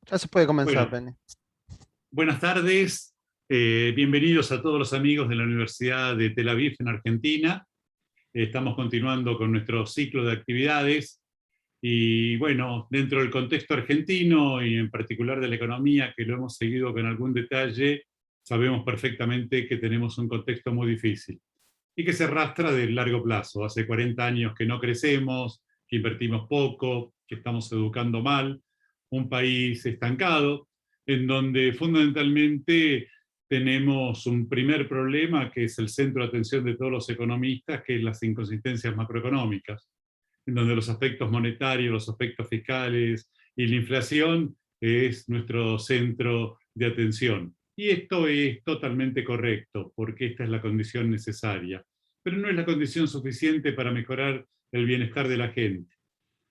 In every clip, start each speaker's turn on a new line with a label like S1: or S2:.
S1: Ya se puede comenzar,
S2: Bueno,
S1: Benny.
S2: buenas tardes. Bienvenidos a todos los amigos de la Universidad de Tel Aviv en Argentina. Estamos continuando con nuestro ciclo de actividades y bueno, dentro del contexto argentino y en particular de la economía, que lo hemos seguido con algún detalle, sabemos perfectamente que tenemos un contexto muy difícil y que se arrastra de largo plazo. Hace 40 años que no crecemos, que invertimos poco, que estamos educando mal, un país estancado, en donde fundamentalmente tenemos un primer problema que es el centro de atención de todos los economistas, que es las inconsistencias macroeconómicas, en donde los aspectos monetarios, los aspectos fiscales y la inflación es nuestro centro de atención. Y esto es totalmente correcto, porque esta es la condición necesaria, pero no es la condición suficiente para mejorar el bienestar de la gente.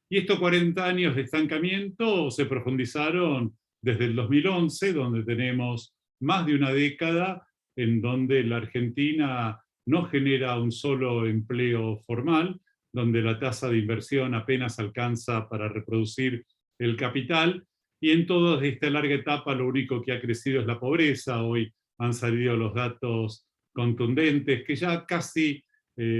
S2: Y estos 40 años de estancamiento se profundizaron desde el 2011, donde tenemos más de una década en donde la Argentina no genera un solo empleo formal, donde la tasa de inversión apenas alcanza para reproducir el capital, y en toda esta larga etapa lo único que ha crecido es la pobreza. Hoy han salido los datos contundentes que ya casi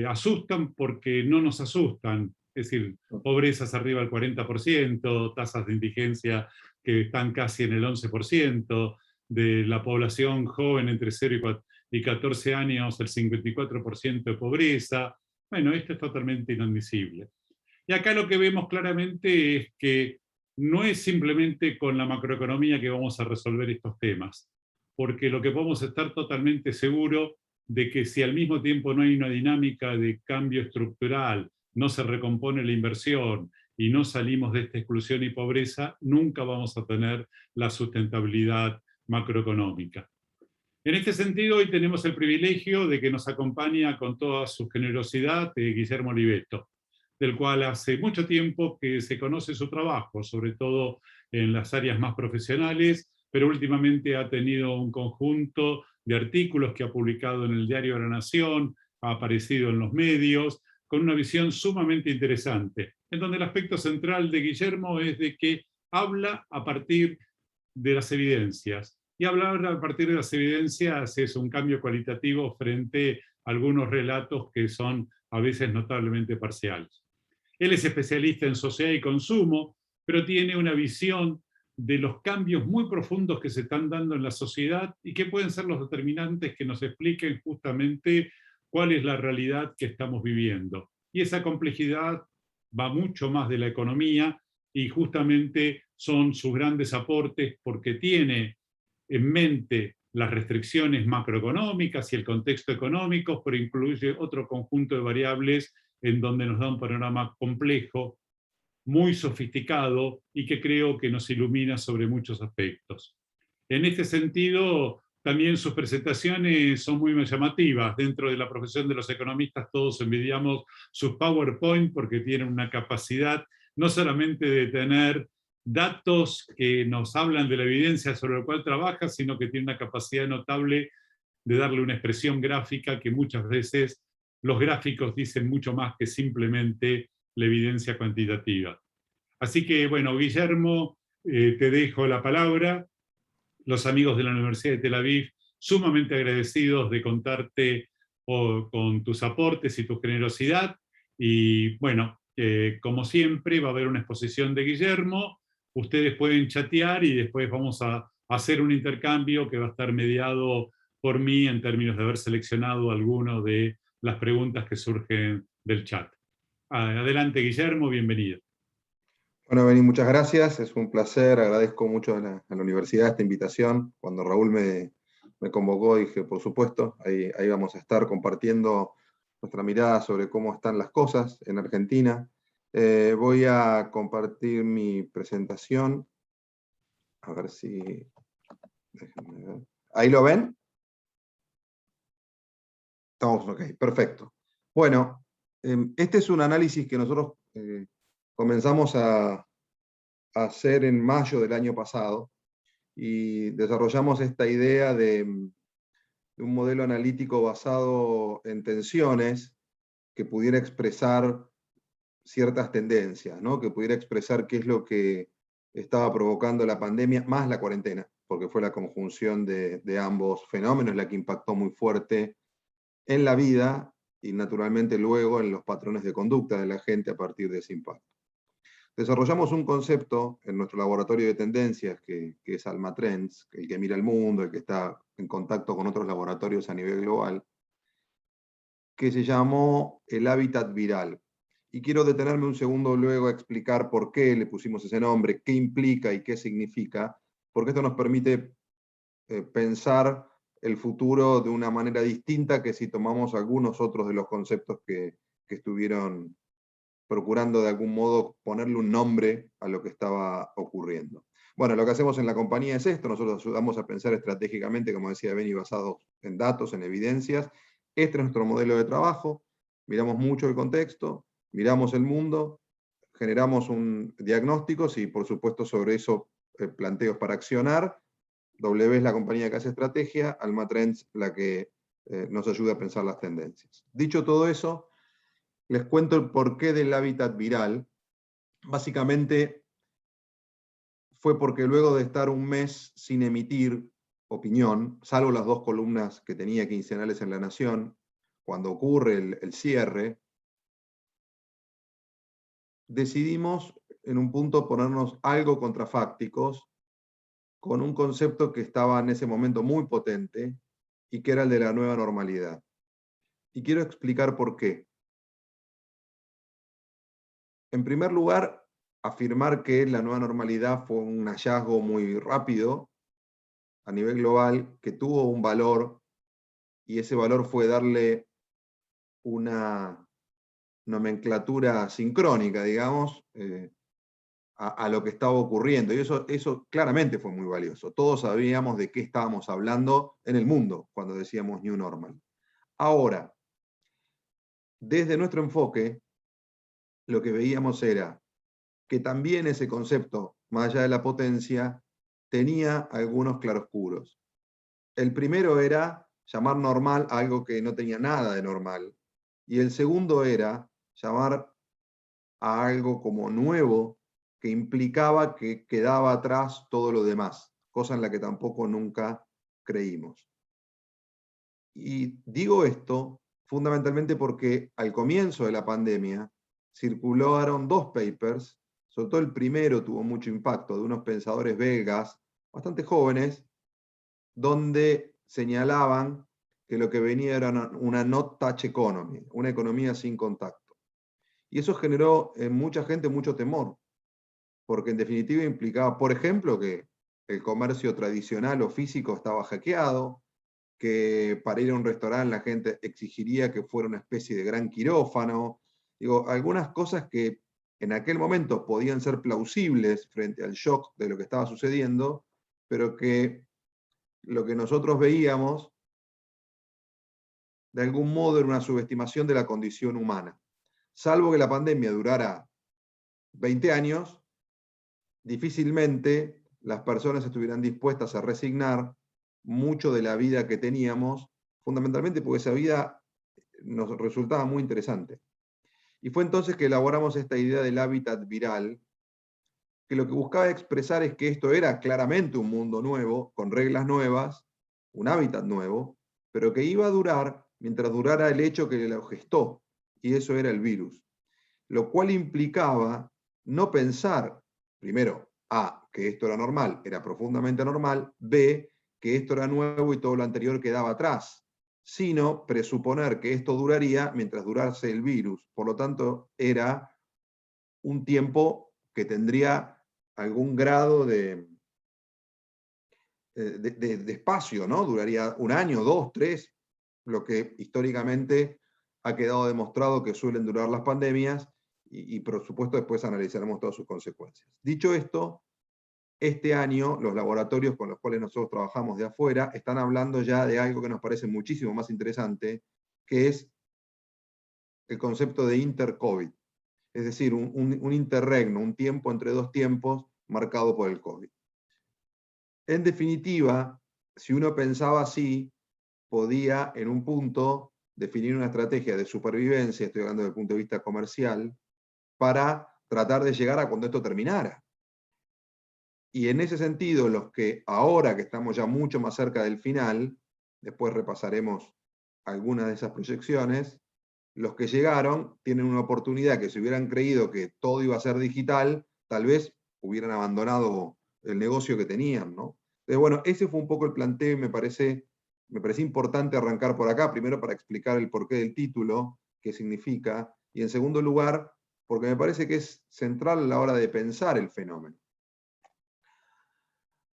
S2: asustan porque no nos asustan, es decir, pobrezas arriba del 40%, tasas de indigencia que están casi en el 11%, de la población joven entre 0 y 14 años, el 54% de pobreza. Bueno, esto es totalmente inadmisible. Y acá lo que vemos claramente es que no es simplemente con la macroeconomía que vamos a resolver estos temas, porque lo que podemos estar totalmente seguros de que si al mismo tiempo no hay una dinámica de cambio estructural, no se recompone la inversión y no salimos de esta exclusión y pobreza, nunca vamos a tener la sustentabilidad macroeconómica. En este sentido, hoy tenemos el privilegio de que nos acompaña con toda su generosidad Guillermo Oliveto, del cual hace mucho tiempo que se conoce su trabajo, sobre todo en las áreas más profesionales, pero últimamente ha tenido un conjunto de artículos que ha publicado en el Diario de la Nación, ha aparecido en los medios, con una visión sumamente interesante, en donde el aspecto central de Guillermo es de que habla a partir de las evidencias. Y hablar a partir de las evidencias es un cambio cualitativo frente a algunos relatos que son a veces notablemente parciales. Él es especialista en sociedad y consumo, pero tiene una visión de los cambios muy profundos que se están dando en la sociedad y que pueden ser los determinantes que nos expliquen justamente cuál es la realidad que estamos viviendo. Y esa complejidad va mucho más de la economía y justamente son sus grandes aportes porque tiene en mente las restricciones macroeconómicas y el contexto económico, pero incluye otro conjunto de variables en donde nos da un panorama complejo, muy sofisticado y que creo que nos ilumina sobre muchos aspectos. En este sentido, también sus presentaciones son muy llamativas. Dentro de la profesión de los economistas todos envidiamos sus PowerPoint porque tienen una capacidad no solamente de tener datos que nos hablan de la evidencia sobre la cual trabaja, sino que tiene una capacidad notable de darle una expresión gráfica que muchas veces los gráficos dicen mucho más que simplemente la evidencia cuantitativa. Así que, bueno, Guillermo, te dejo la palabra. Los amigos de la Universidad de Tel Aviv, sumamente agradecidos de contarte con tus aportes y tu generosidad. Y bueno, como siempre, va a haber una exposición de Guillermo. Ustedes pueden chatear y después vamos a hacer un intercambio que va a estar mediado por mí en términos de haber seleccionado algunas de las preguntas que surgen del chat. Adelante, Guillermo, bienvenido.
S3: Bueno, Beni, muchas gracias. Es un placer. Agradezco mucho a la universidad esta invitación. Cuando Raúl me convocó, dije, por supuesto, ahí vamos a estar compartiendo nuestra mirada sobre cómo están las cosas en Argentina. Voy a compartir mi presentación. A ver si... Déjenme ver. ¿Ahí lo ven? Estamos ok, perfecto. Bueno, este es un análisis que nosotros comenzamos a hacer en mayo del año pasado y desarrollamos esta idea de un modelo analítico basado en tensiones que pudiera expresar ciertas tendencias, ¿no? Que pudiera expresar qué es lo que estaba provocando la pandemia, más la cuarentena, porque fue la conjunción de ambos fenómenos la que impactó muy fuerte en la vida y naturalmente luego en los patrones de conducta de la gente a partir de ese impacto. Desarrollamos un concepto en nuestro laboratorio de tendencias, que es Alma Trends, el que mira el mundo, el que está en contacto con otros laboratorios a nivel global, que se llamó el hábitat viral. Y quiero detenerme un segundo luego a explicar por qué le pusimos ese nombre, qué implica y qué significa, porque esto nos permite pensar el futuro de una manera distinta que si tomamos algunos otros de los conceptos que estuvieron procurando de algún modo ponerle un nombre a lo que estaba ocurriendo. Bueno, lo que hacemos en la compañía es esto, nosotros ayudamos a pensar estratégicamente, como decía Beni, basados en datos, en evidencias. Este es nuestro modelo de trabajo, miramos mucho el contexto, miramos el mundo, generamos un diagnóstico y por supuesto sobre eso planteos para accionar. W es la compañía que hace estrategia, Alma Trends la que nos ayuda a pensar las tendencias. Dicho todo eso, les cuento el porqué del hábitat viral. Básicamente fue porque luego de estar un mes sin emitir opinión, salvo las 2 columnas que tenía quincenales en La Nación, cuando ocurre el cierre, decidimos en un punto ponernos algo contrafácticos con un concepto que estaba en ese momento muy potente y que era el de la nueva normalidad. Y quiero explicar por qué. En primer lugar, afirmar que la nueva normalidad fue un hallazgo muy rápido a nivel global, que tuvo un valor, y ese valor fue darle una nomenclatura sincrónica, digamos, a lo que estaba ocurriendo. Y eso claramente fue muy valioso. Todos sabíamos de qué estábamos hablando en el mundo cuando decíamos New Normal. Ahora, desde nuestro enfoque, lo que veíamos era que también ese concepto, más allá de la potencia, tenía algunos claroscuros. El primero era llamar normal a algo que no tenía nada de normal. Y el segundo era llamar a algo como nuevo, que implicaba que quedaba atrás todo lo demás, cosa en la que tampoco nunca creímos. Y digo esto fundamentalmente porque al comienzo de la pandemia circularon 2 papers, sobre todo el primero tuvo mucho impacto, de unos pensadores belgas bastante jóvenes, donde señalaban que lo que venía era una not-touch economy, una economía sin contacto. Y eso generó en mucha gente mucho temor, porque en definitiva implicaba, por ejemplo, que el comercio tradicional o físico estaba hackeado, que para ir a un restaurante la gente exigiría que fuera una especie de gran quirófano. Digo, algunas cosas que en aquel momento podían ser plausibles frente al shock de lo que estaba sucediendo, pero que lo que nosotros veíamos de algún modo era una subestimación de la condición humana. Salvo que la pandemia durara 20 años, difícilmente las personas estuvieran dispuestas a resignar mucho de la vida que teníamos, fundamentalmente porque esa vida nos resultaba muy interesante. Y fue entonces que elaboramos esta idea del hábitat viral, que lo que buscaba expresar es que esto era claramente un mundo nuevo, con reglas nuevas, un hábitat nuevo, pero que iba a durar mientras durara el hecho que lo gestó, y eso era el virus. Lo cual implicaba no pensar, primero, A, que esto era normal, era profundamente normal, B, que esto era nuevo y todo lo anterior quedaba atrás, sino presuponer que esto duraría mientras durase el virus. Por lo tanto, era un tiempo que tendría algún grado de espacio, ¿no? Duraría un año, 2, 3, lo que históricamente ha quedado demostrado que suelen durar las pandemias y por supuesto después analizaremos todas sus consecuencias. Dicho esto, este año los laboratorios con los cuales nosotros trabajamos de afuera están hablando ya de algo que nos parece muchísimo más interesante, que es el concepto de intercovid, es decir, un interregno, un tiempo entre 2 tiempos marcado por el COVID. En definitiva, si uno pensaba así, podía en un punto definir una estrategia de supervivencia, estoy hablando desde el punto de vista comercial, para tratar de llegar a cuando esto terminara. Y en ese sentido, los que ahora que estamos ya mucho más cerca del final, después repasaremos algunas de esas proyecciones, los que llegaron tienen una oportunidad que si hubieran creído que todo iba a ser digital, tal vez hubieran abandonado el negocio que tenían, ¿no? Entonces, bueno, ese fue un poco el planteo y me parece importante arrancar por acá, primero para explicar el porqué del título, qué significa, y en segundo lugar, porque me parece que es central a la hora de pensar el fenómeno.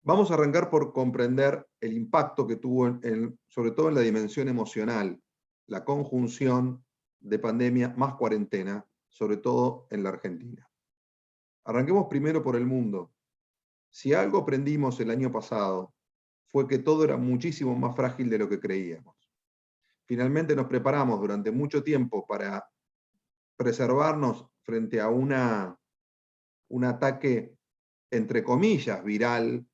S3: Vamos a arrancar por comprender el impacto que tuvo, sobre todo en la dimensión emocional, la conjunción de pandemia más cuarentena, sobre todo en la Argentina. Arranquemos primero por el mundo. Si algo aprendimos el año pasado, fue que todo era muchísimo más frágil de lo que creíamos. Finalmente nos preparamos durante mucho tiempo para preservarnos frente a un ataque, entre comillas, viral,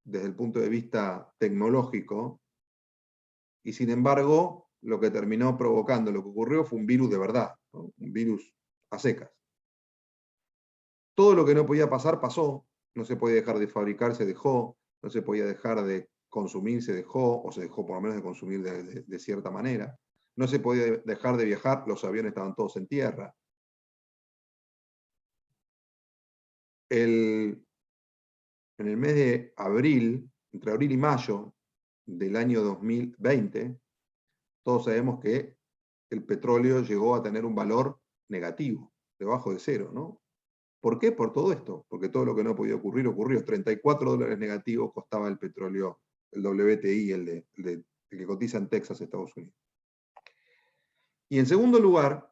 S3: desde el punto de vista tecnológico, y sin embargo, lo que terminó provocando, lo que ocurrió fue un virus de verdad, ¿no? Un virus a secas. Todo lo que no podía pasar, pasó. No se podía dejar de fabricar, se dejó. No se podía dejar de consumir, se dejó, o se dejó por lo menos de consumir de cierta manera. No se podía dejar de viajar, los aviones estaban todos en tierra. En el mes de abril, entre abril y mayo del año 2020, todos sabemos que el petróleo llegó a tener un valor negativo, debajo de cero, ¿no? ¿Por qué? Por todo esto, porque todo lo que no podía ocurrir, ocurrió. $34 negativos costaba el petróleo, el WTI, el que cotiza en Texas, Estados Unidos. Y en segundo lugar,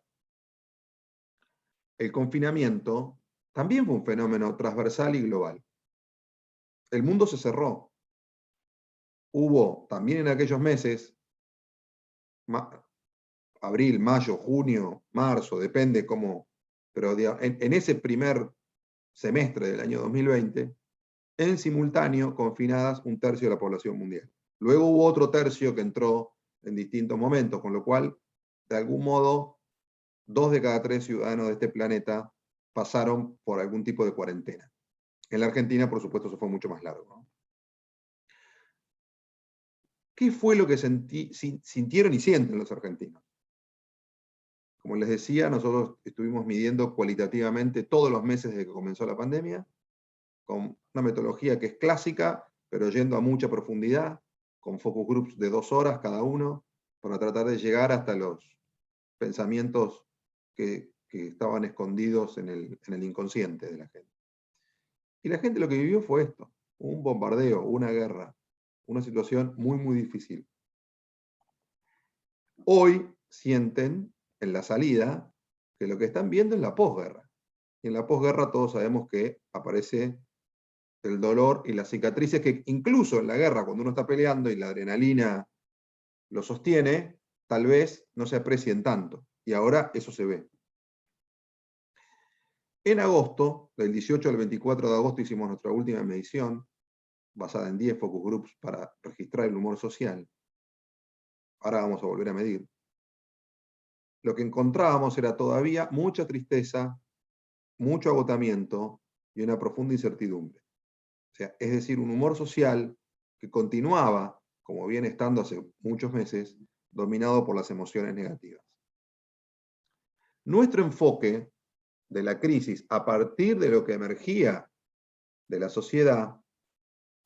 S3: el confinamiento también fue un fenómeno transversal y global. El mundo se cerró. Hubo también en aquellos meses, abril, mayo, junio, marzo, depende cómo, pero en ese primer semestre del año 2020, en simultáneo confinadas un tercio de la población mundial. Luego hubo otro tercio que entró en distintos momentos, con lo cual, de algún modo, 2 de cada 3 ciudadanos de este planeta pasaron por algún tipo de cuarentena. En la Argentina, por supuesto, eso fue mucho más largo, ¿no? ¿Qué fue lo que sintieron y sienten los argentinos? Como les decía, nosotros estuvimos midiendo cualitativamente todos los meses desde que comenzó la pandemia, con una metodología que es clásica, pero yendo a mucha profundidad, con focus groups de 2 horas cada uno, para tratar de llegar hasta los pensamientos que estaban escondidos en el inconsciente de la gente. Y la gente lo que vivió fue esto, un bombardeo, una guerra, una situación muy, muy difícil. Hoy sienten en la salida que lo que están viendo es la posguerra. Y en la posguerra todos sabemos que aparece el dolor y las cicatrices que incluso en la guerra, cuando uno está peleando y la adrenalina lo sostiene, tal vez no se aprecien tanto. Y ahora eso se ve. En agosto, del 18 al 24 de agosto, hicimos nuestra última medición, basada en 10 focus groups para registrar el humor social. Ahora vamos a volver a medir. Lo que encontrábamos era todavía mucha tristeza, mucho agotamiento y una profunda incertidumbre. O sea, es decir, un humor social que continuaba, como viene estando hace muchos meses, dominado por las emociones negativas. Nuestro enfoque de la crisis, a partir de lo que emergía de la sociedad,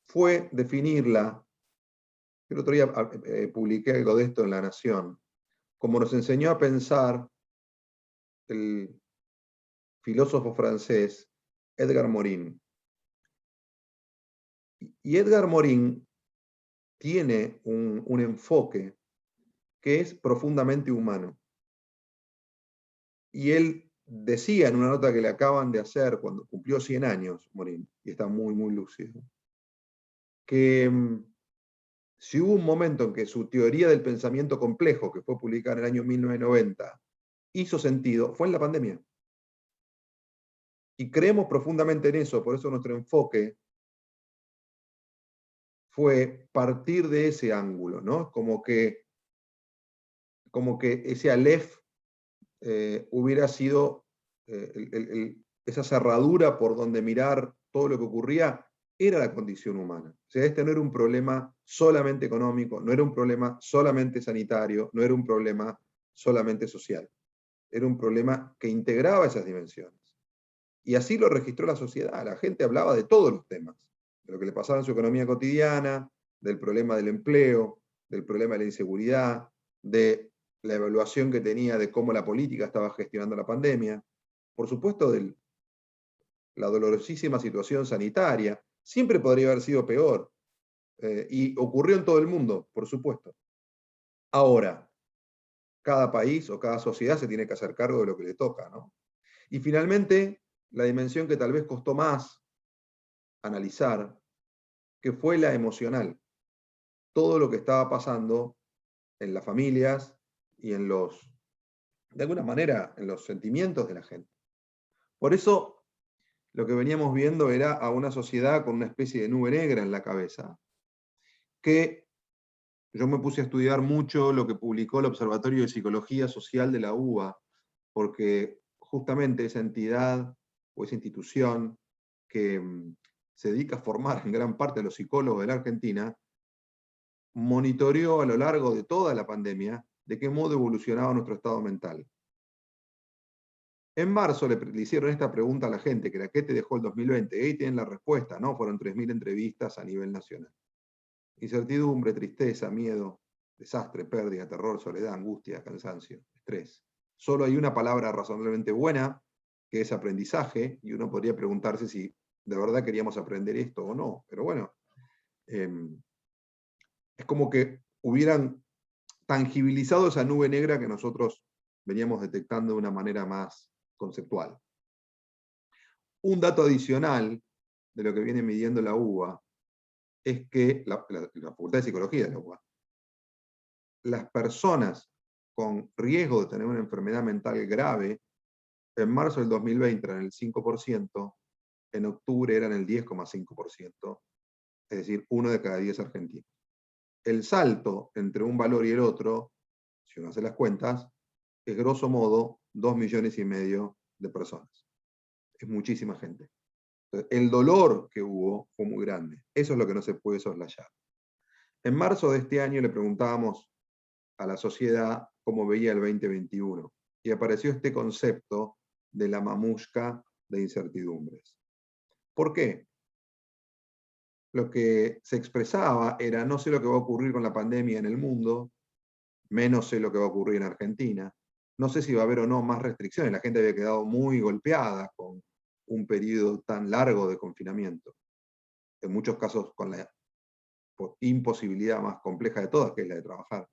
S3: fue definirla. El otro día publiqué algo de esto en La Nación, como nos enseñó a pensar el filósofo francés Edgar Morin. Y Edgar Morin tiene un enfoque que es profundamente humano. Y él decía en una nota que le acaban de hacer cuando cumplió 100 años, Morin, y está muy, muy lúcido, que si hubo un momento en que su teoría del pensamiento complejo, que fue publicada en el año 1990, hizo sentido, fue en la pandemia. Y creemos profundamente en eso, por eso nuestro enfoque fue partir de ese ángulo, ¿no? Como que ese Aleph hubiera sido esa cerradura por donde mirar todo lo que ocurría, era la condición humana. O sea, este no era un problema solamente económico, no era un problema solamente sanitario, no era un problema solamente social. Era un problema que integraba esas dimensiones. Y así lo registró la sociedad. La gente hablaba de todos los temas, de lo que le pasaba en su economía cotidiana, del problema del empleo, del problema de la inseguridad, de la evaluación que tenía de cómo la política estaba gestionando la pandemia, por supuesto de la dolorosísima situación sanitaria. Siempre podría haber sido peor, y ocurrió en todo el mundo, por supuesto. Ahora, cada país o cada sociedad se tiene que hacer cargo de lo que le toca, ¿no? Y finalmente, la dimensión que tal vez costó más analizar, que fue la emocional. Todo lo que estaba pasando en las familias y en los, de alguna manera, en los sentimientos de la gente. Por eso, lo que veníamos viendo era a una sociedad con una especie de nube negra en la cabeza, que yo me puse a estudiar mucho lo que publicó el Observatorio de Psicología Social de la UBA, porque justamente esa entidad o esa institución que se dedica a formar en gran parte a los psicólogos de la Argentina, monitoreó a lo largo de toda la pandemia de qué modo evolucionaba nuestro estado mental. En marzo le hicieron esta pregunta a la gente, que era ¿qué te dejó el 2020? Y ahí tienen la respuesta, ¿no? Fueron 3.000 entrevistas a nivel nacional. Incertidumbre, tristeza, miedo, desastre, pérdida, terror, soledad, angustia, cansancio, estrés. Solo hay una palabra razonablemente buena, que es aprendizaje, y uno podría preguntarse si de verdad queríamos aprender esto o no. Pero bueno, es como que hubieran tangibilizado esa nube negra que nosotros veníamos detectando de una manera más conceptual. Un dato adicional de lo que viene midiendo la UBA es que, la Facultad de Psicología de la UBA, las personas con riesgo de tener una enfermedad mental grave, en marzo del 2020 eran el 5%, en octubre eran el 10,5%, es decir, 1 de cada 10 argentinos. El salto entre un valor y el otro, si uno hace las cuentas, es grosso modo 2,5 millones de personas. Es muchísima gente. Entonces, el dolor que hubo fue muy grande. Eso es lo que no se puede soslayar. En marzo de este año le preguntábamos a la sociedad cómo veía el 2021 y apareció este concepto de la mamushka de incertidumbres. ¿Por qué? Lo que se expresaba era no sé lo que va a ocurrir con la pandemia en el mundo, menos sé lo que va a ocurrir en Argentina, no sé si va a haber o no más restricciones, la gente había quedado muy golpeada con un periodo tan largo de confinamiento, en muchos casos con la imposibilidad más compleja de todas, que es la de trabajar.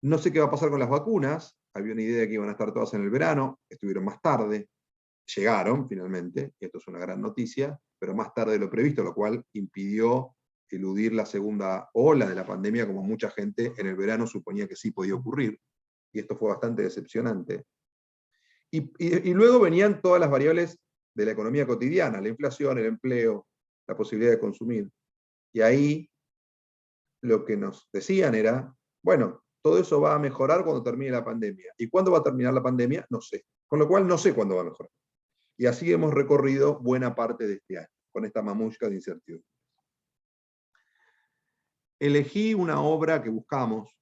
S3: No sé qué va a pasar con las vacunas, había una idea de que iban a estar todas en el verano, estuvieron más tarde, llegaron finalmente, y esto es una gran noticia, pero más tarde de lo previsto, lo cual impidió eludir la segunda ola de la pandemia, como mucha gente en el verano suponía que sí podía ocurrir, y esto fue bastante decepcionante. Y luego venían todas las variables de la economía cotidiana, la inflación, el empleo, la posibilidad de consumir. Y ahí lo que nos decían era, bueno, todo eso va a mejorar cuando termine la pandemia. ¿Y cuándo va a terminar la pandemia? No sé. Con lo cual no sé cuándo va a mejorar. Y así hemos recorrido buena parte de este año, con esta mamushka de incertidumbre. Elegí una obra que buscamos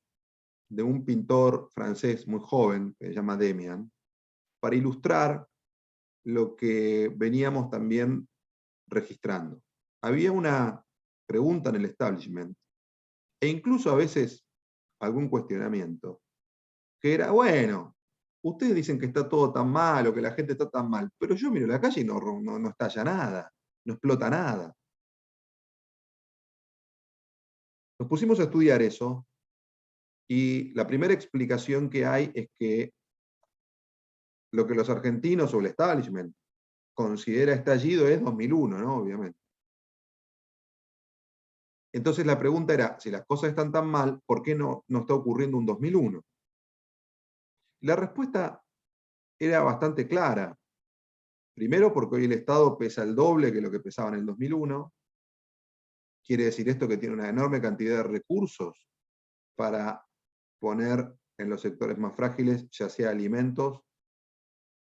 S3: de un pintor francés muy joven, que se llama Demian, para ilustrar lo que veníamos también registrando. Había una pregunta en el establishment, e incluso a veces algún cuestionamiento, que era, bueno, ustedes dicen que está todo tan mal o que la gente está tan mal, pero yo miro la calle y no estalla nada, no explota nada. Nos pusimos a estudiar eso y la primera explicación que hay es que lo que los argentinos o el establishment considera estallido es 2001, ¿no? Obviamente. Entonces la pregunta era, si las cosas están tan mal, ¿por qué no está ocurriendo un 2001? La respuesta era bastante clara. Primero, porque hoy el Estado pesa el doble que lo que pesaba en el 2001. Quiere decir esto que tiene una enorme cantidad de recursos para poner en los sectores más frágiles, ya sea alimentos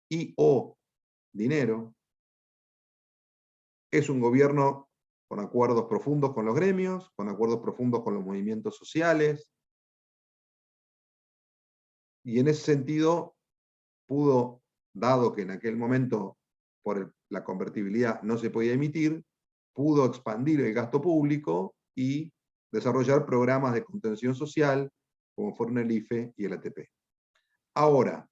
S3: y o dinero. Es un gobierno con acuerdos profundos con los gremios, con acuerdos profundos con los movimientos sociales, y en ese sentido pudo, dado que en aquel momento por la convertibilidad no se podía emitir, pudo expandir el gasto público y desarrollar programas de contención social, como fueron el IFE y el ATP. Ahora,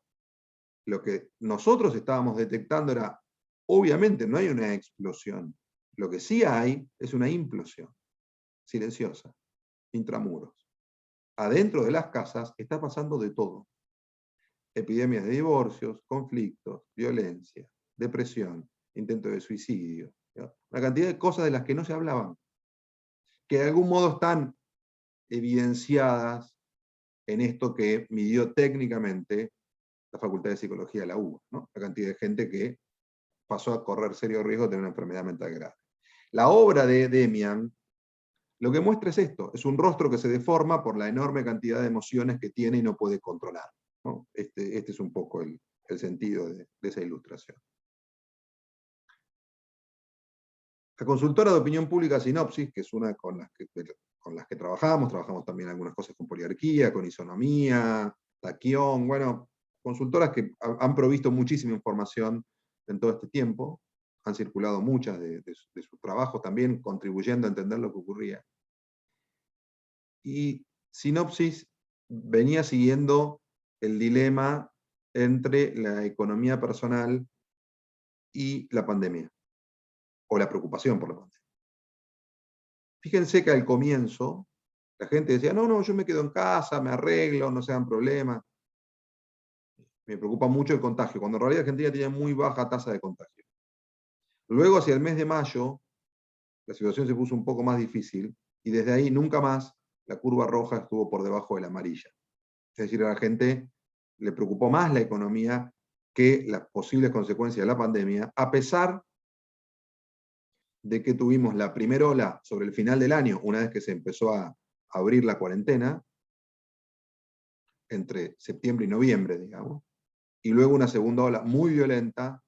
S3: lo que nosotros estábamos detectando era, obviamente no hay una explosión, lo que sí hay es una implosión, silenciosa, intramuros. Adentro de las casas está pasando de todo. Epidemias de divorcios, conflictos, violencia, depresión, intento de suicidio, ¿no? Una cantidad de cosas de las que no se hablaban, que de algún modo están evidenciadas en esto que midió técnicamente la Facultad de Psicología de la UBA, ¿no? La cantidad de gente que pasó a correr serio riesgo de tener una enfermedad mental grave. La obra de Demian lo que muestra es esto, es un rostro que se deforma por la enorme cantidad de emociones que tiene y no puede controlar, ¿no? Este es un poco el sentido de esa ilustración. La consultora de opinión pública Sinopsis, que es una con las que trabajamos también algunas cosas con poliarquía, con isonomía, taquión, bueno, consultoras que han provisto muchísima información en todo este tiempo, han circulado muchas de sus trabajos también, contribuyendo a entender lo que ocurría. Y Sinopsis venía siguiendo el dilema entre la economía personal y la pandemia, o la preocupación por la pandemia. Fíjense que al comienzo la gente decía, no, yo me quedo en casa, me arreglo, no se dan problemas. Me preocupa mucho el contagio, cuando en realidad Argentina tiene muy baja tasa de contagio. Luego, hacia el mes de mayo, la situación se puso un poco más difícil y desde ahí nunca más la curva roja estuvo por debajo de la amarilla. Es decir, a la gente le preocupó más la economía que las posibles consecuencias de la pandemia, a pesar de que tuvimos la primera ola sobre el final del año, una vez que se empezó a abrir la cuarentena, entre septiembre y noviembre, digamos, y luego una segunda ola muy violenta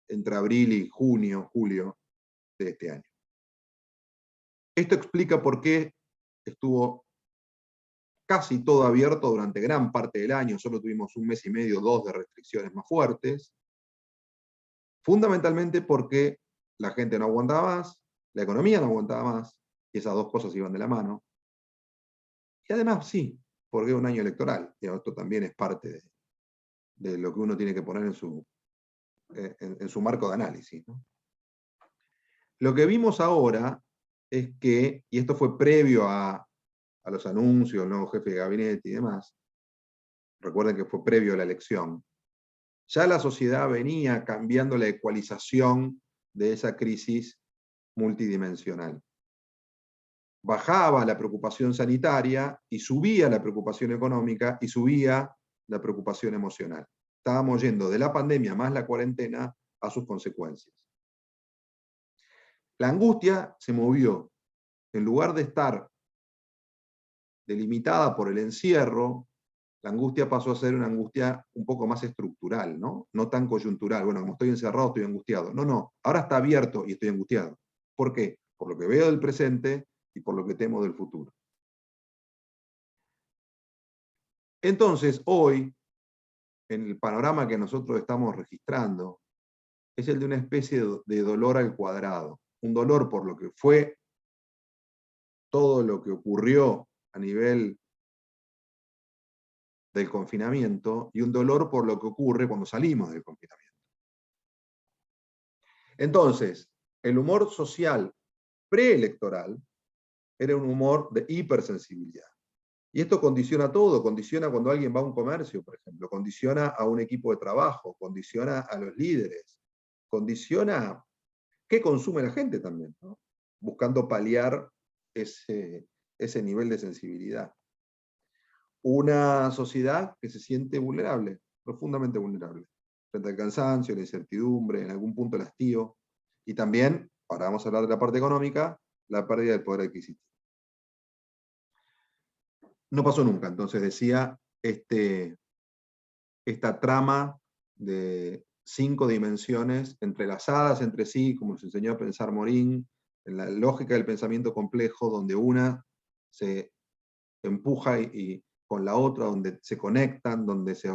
S3: entre abril y junio, julio de este año. Esto explica por qué estuvo casi todo abierto durante gran parte del año, solo tuvimos un mes y medio, 2 de restricciones más fuertes, fundamentalmente porque la gente no aguantaba más, la economía no aguantaba más, y esas dos cosas iban de la mano. Y además, sí, porque es un año electoral, y esto también es parte de lo que uno tiene que poner en su marco de análisis, ¿no? Lo que vimos ahora es que, y esto fue previo a los anuncios, el nuevo jefe de gabinete y demás, recuerden que fue previo a la elección, ya la sociedad venía cambiando la ecualización de esa crisis multidimensional. Bajaba la preocupación sanitaria y subía la preocupación económica y subía la preocupación emocional. Estábamos yendo de la pandemia más la cuarentena a sus consecuencias. La angustia se movió. En lugar de estar delimitada por el encierro, la angustia pasó a ser una angustia un poco más estructural, ¿no? No tan coyuntural. Bueno, como estoy encerrado, estoy angustiado. No, ahora está abierto y estoy angustiado. ¿Por qué? Por lo que veo del presente y por lo que temo del futuro. Entonces, hoy, en el panorama que nosotros estamos registrando, es el de una especie de dolor al cuadrado. Un dolor por lo que fue todo lo que ocurrió a nivel del confinamiento y un dolor por lo que ocurre cuando salimos del confinamiento. Entonces, el humor social preelectoral era un humor de hipersensibilidad. Y esto condiciona todo, condiciona cuando alguien va a un comercio, por ejemplo, condiciona a un equipo de trabajo, condiciona a los líderes, condiciona qué consume la gente también, ¿no? Buscando paliar ese nivel de sensibilidad. Una sociedad que se siente vulnerable, profundamente vulnerable, frente al cansancio, la incertidumbre, en algún punto el hastío, y también, ahora vamos a hablar de la parte económica, la pérdida del poder adquisitivo. No pasó nunca, entonces decía esta trama de 5 dimensiones entrelazadas entre sí, como nos enseñó a pensar Morín, en la lógica del pensamiento complejo, donde una se empuja y con la otra, donde se conectan, donde se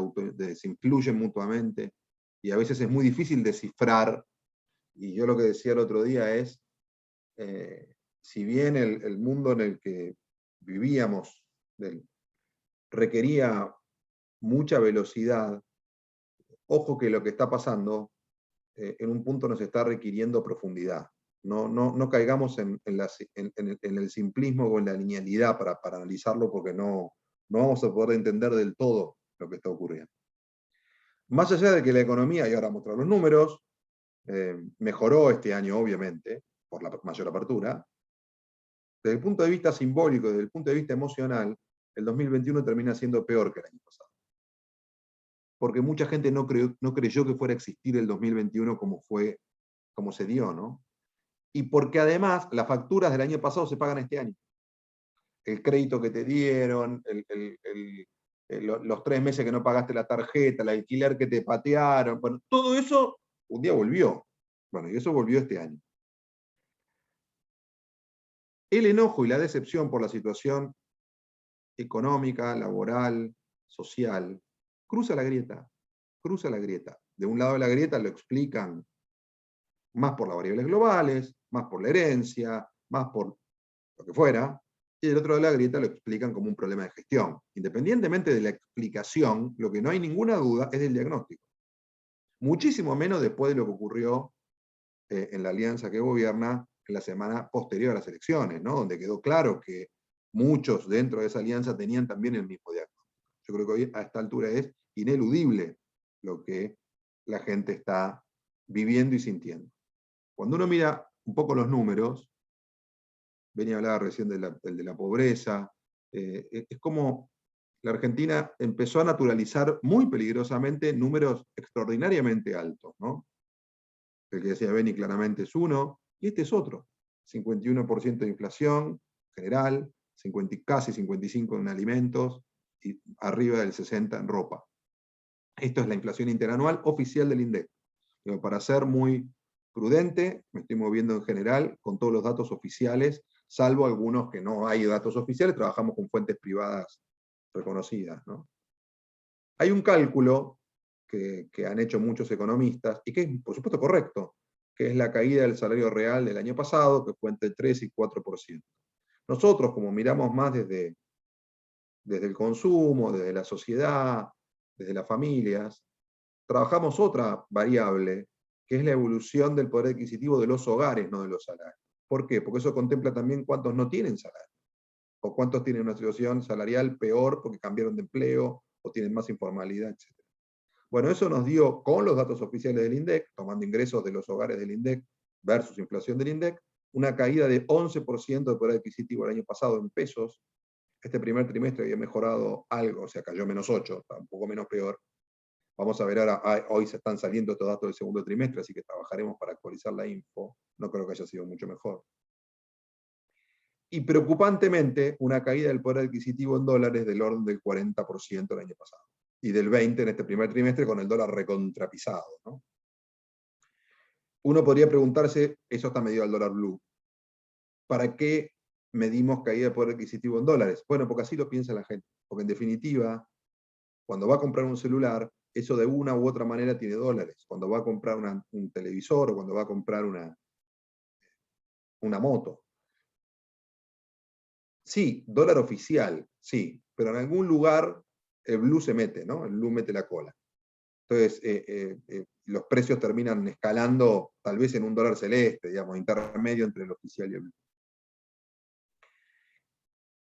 S3: influyen mutuamente, y a veces es muy difícil descifrar. Y yo lo que decía el otro día es, si bien el mundo en el que vivíamos requería mucha velocidad, ojo que lo que está pasando en un punto nos está requiriendo profundidad. No caigamos en el simplismo o en la linealidad para analizarlo, porque no vamos a poder entender del todo lo que está ocurriendo. Más allá de que la economía, y ahora mostrar los números, mejoró este año, obviamente, por la mayor apertura, desde el punto de vista simbólico, desde el punto de vista emocional, el 2021 termina siendo peor que el año pasado. Porque mucha gente no creyó que fuera a existir el 2021 como se dio, ¿no? Y porque además las facturas del año pasado se pagan este año. El crédito que te dieron, los 3 meses que no pagaste la tarjeta, el alquiler que te patearon, bueno, todo eso un día volvió. Bueno, y eso volvió este año. El enojo y la decepción por la situación económica, laboral, social, cruza la grieta. Cruza la grieta. De un lado de la grieta lo explican más por las variables globales, más por la herencia, más por lo que fuera, y del otro lado de la grieta lo explican como un problema de gestión. Independientemente de la explicación, lo que no hay ninguna duda es del diagnóstico. Muchísimo menos después de lo que ocurrió en la alianza que gobierna en la semana posterior a las elecciones, ¿no? Donde quedó claro que muchos dentro de esa alianza tenían también el mismo diagnóstico. Yo creo que hoy a esta altura es ineludible lo que la gente está viviendo y sintiendo. Cuando uno mira un poco los números, venía a hablar recién de la pobreza, es como la Argentina empezó a naturalizar muy peligrosamente números extraordinariamente altos, ¿no? El que decía Beni claramente es uno, y este es otro. 51% de inflación general, casi 55% en alimentos, y arriba del 60% en ropa. Esto es la inflación interanual oficial del INDEC. Pero para ser muy prudente, me estoy moviendo en general con todos los datos oficiales, salvo algunos que no hay datos oficiales, trabajamos con fuentes privadas reconocidas, ¿no? Hay un cálculo que han hecho muchos economistas, y que es, por supuesto, correcto, que es la caída del salario real del año pasado, que fue entre el 3 y 4%. Nosotros, como miramos más desde el consumo, desde la sociedad, desde las familias, trabajamos otra variable, que es la evolución del poder adquisitivo de los hogares, no de los salarios. ¿Por qué? Porque eso contempla también cuántos no tienen salario, o cuántos tienen una situación salarial peor porque cambiaron de empleo, o tienen más informalidad, etc. Bueno, eso nos dio, con los datos oficiales del INDEC, tomando ingresos de los hogares del INDEC versus inflación del INDEC, una caída de 11% de poder adquisitivo el año pasado en pesos. Este primer trimestre había mejorado algo, o sea, cayó -8, está un poco menos peor. Vamos a ver ahora, hoy se están saliendo estos datos del segundo trimestre, así que trabajaremos para actualizar la info. No creo que haya sido mucho mejor. Y preocupantemente, una caída del poder adquisitivo en dólares del orden del 40% el año pasado. Y del 20% en este primer trimestre con el dólar recontrapisado, ¿no? Uno podría preguntarse, eso está medido al dólar blue, ¿para qué medimos caída de poder adquisitivo en dólares? Bueno, porque así lo piensa la gente. Porque en definitiva, cuando va a comprar un celular, eso de una u otra manera tiene dólares. Cuando va a comprar un televisor o cuando va a comprar una moto. Sí, dólar oficial, sí, pero en algún lugar el blue se mete, ¿no? El blue mete la cola. Entonces, los precios terminan escalando tal vez en un dólar celeste, digamos, intermedio entre el oficial y el blue.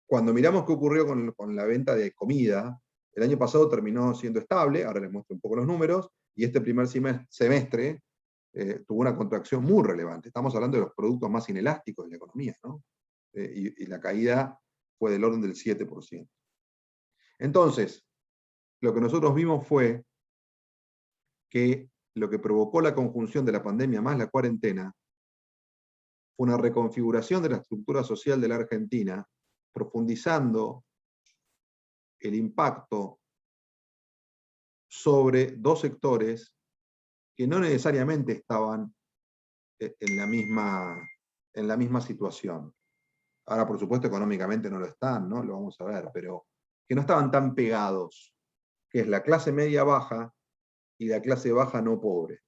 S3: Cuando miramos qué ocurrió con la venta de comida, el año pasado terminó siendo estable, ahora les muestro un poco los números, y este primer semestre tuvo una contracción muy relevante. Estamos hablando de los productos más inelásticos de la economía, ¿no? Y la caída fue del orden del 7%. Entonces, lo que nosotros vimos fue que lo que provocó la conjunción de la pandemia más la cuarentena fue una reconfiguración de la estructura social de la Argentina, profundizando el impacto sobre dos sectores que no necesariamente estaban en la misma situación. Ahora, por supuesto, económicamente no lo están, ¿no? Lo vamos a ver, pero que no estaban tan pegados, que es la clase media baja y la clase baja no pobre,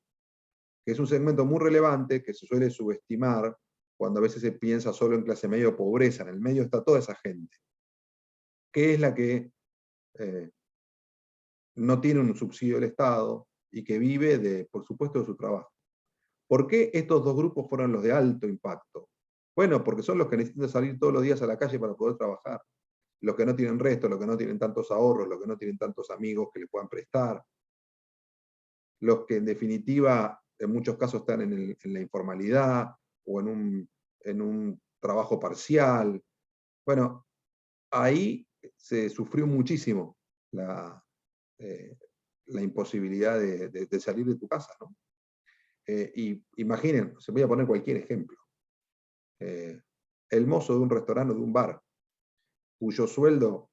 S3: que es un segmento muy relevante que se suele subestimar cuando a veces se piensa solo en clase media o pobreza. En el medio está toda esa gente, que es la que no tiene un subsidio del Estado y que vive, por supuesto, de su trabajo. ¿Por qué estos dos grupos fueron los de alto impacto? Bueno, porque son los que necesitan salir todos los días a la calle para poder trabajar. Los que no tienen resto, los que no tienen tantos ahorros, los que no tienen tantos amigos que le puedan prestar. Los que en definitiva, en muchos casos están en la informalidad o en un trabajo parcial. Bueno, ahí se sufrió muchísimo la imposibilidad de salir de tu casa, ¿no? Y imaginen, se voy a poner cualquier ejemplo. El mozo de un restaurante o de un bar, cuyo sueldo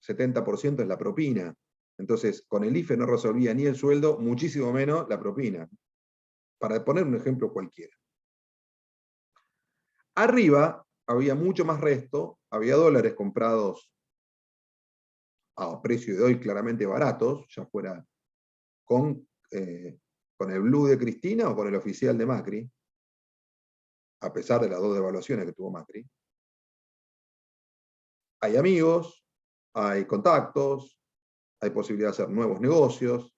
S3: 70% es la propina. Entonces, con el IFE no resolvía ni el sueldo, muchísimo menos la propina. Para poner un ejemplo cualquiera. Arriba había mucho más resto, había dólares comprados a precio de hoy claramente baratos, ya fuera con el blue de Cristina o con el oficial de Macri, a pesar de las dos devaluaciones que tuvo Macri. Hay amigos, hay contactos, hay posibilidad de hacer nuevos negocios.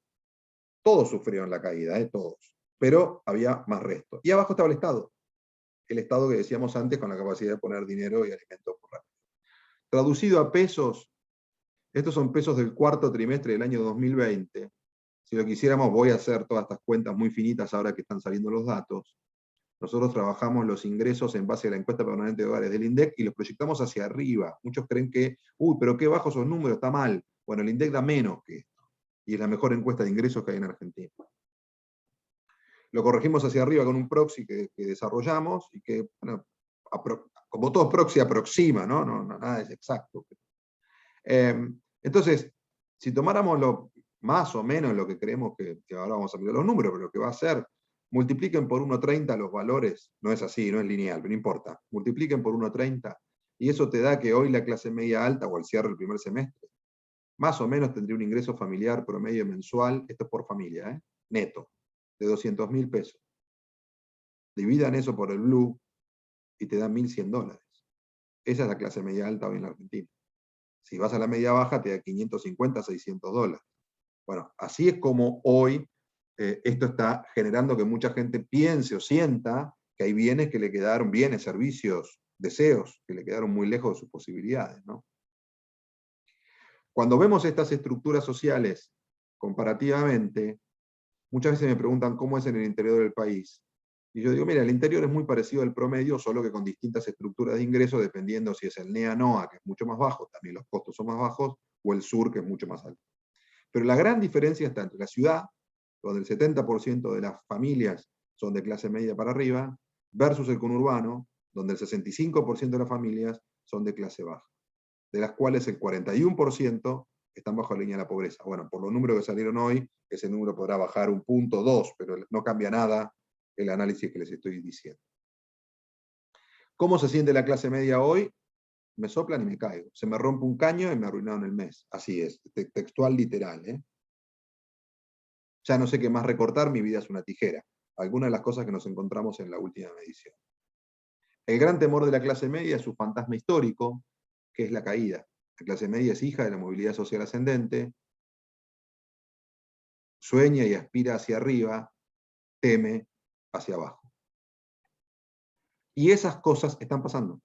S3: Todos sufrieron la caída, todos. Pero había más resto. Y abajo estaba el Estado. El Estado que decíamos antes con la capacidad de poner dinero y alimentos por rápido. Traducido a pesos, estos son pesos del cuarto trimestre del año 2020. Si lo quisiéramos, voy a hacer todas estas cuentas muy finitas ahora que están saliendo los datos. Nosotros trabajamos los ingresos en base a la encuesta permanente de hogares del INDEC y los proyectamos hacia arriba. Muchos creen que, pero qué bajos esos números, está mal. Bueno, el INDEC da menos que esto. Y es la mejor encuesta de ingresos que hay en Argentina. Lo corregimos hacia arriba con un proxy que desarrollamos y que, bueno, como todo proxy aproxima, ¿no? Nada es exacto. Entonces, si tomáramos más o menos lo que creemos que ahora vamos a mirar los números, pero lo que va a ser, multipliquen por 1,30 los valores, no es así, no es lineal, pero no importa, multipliquen por 1,30 y eso te da que hoy la clase media alta o al cierre del primer semestre, más o menos tendría un ingreso familiar promedio mensual, esto es por familia, neto, de 200.000 pesos. Dividan eso por el blue y te dan $1.100. Esa es la clase media alta hoy en la Argentina. Si vas a la media baja, te da $550, $600. Bueno, así es como hoy esto está generando que mucha gente piense o sienta que hay bienes que le quedaron, bienes, servicios, deseos, que le quedaron muy lejos de sus posibilidades, ¿no? Cuando vemos estas estructuras sociales comparativamente, muchas veces me preguntan cómo es en el interior del país. Y yo digo, mira, el interior es muy parecido al promedio, solo que con distintas estructuras de ingresos, dependiendo si es el NEA-NOA, que es mucho más bajo, también los costos son más bajos, o el sur, que es mucho más alto. Pero la gran diferencia está entre la ciudad, donde el 70% de las familias son de clase media para arriba, versus el conurbano, donde el 65% de las familias son de clase baja, de las cuales el 41% están bajo la línea de la pobreza. Bueno, por los números que salieron hoy, ese número podrá bajar 1 punto, 2, pero no cambia nada el análisis que les estoy diciendo. ¿Cómo se siente la clase media hoy? Me soplan y me caigo. Se me rompe un caño y me arruinaron el mes. Así es, textual, literal. Ya no sé qué más recortar, mi vida es una tijera. Algunas de las cosas que nos encontramos en la última medición. El gran temor de la clase media es su fantasma histórico, que es la caída. La clase media es hija de la movilidad social ascendente, sueña y aspira hacia arriba, teme hacia abajo. Y esas cosas están pasando.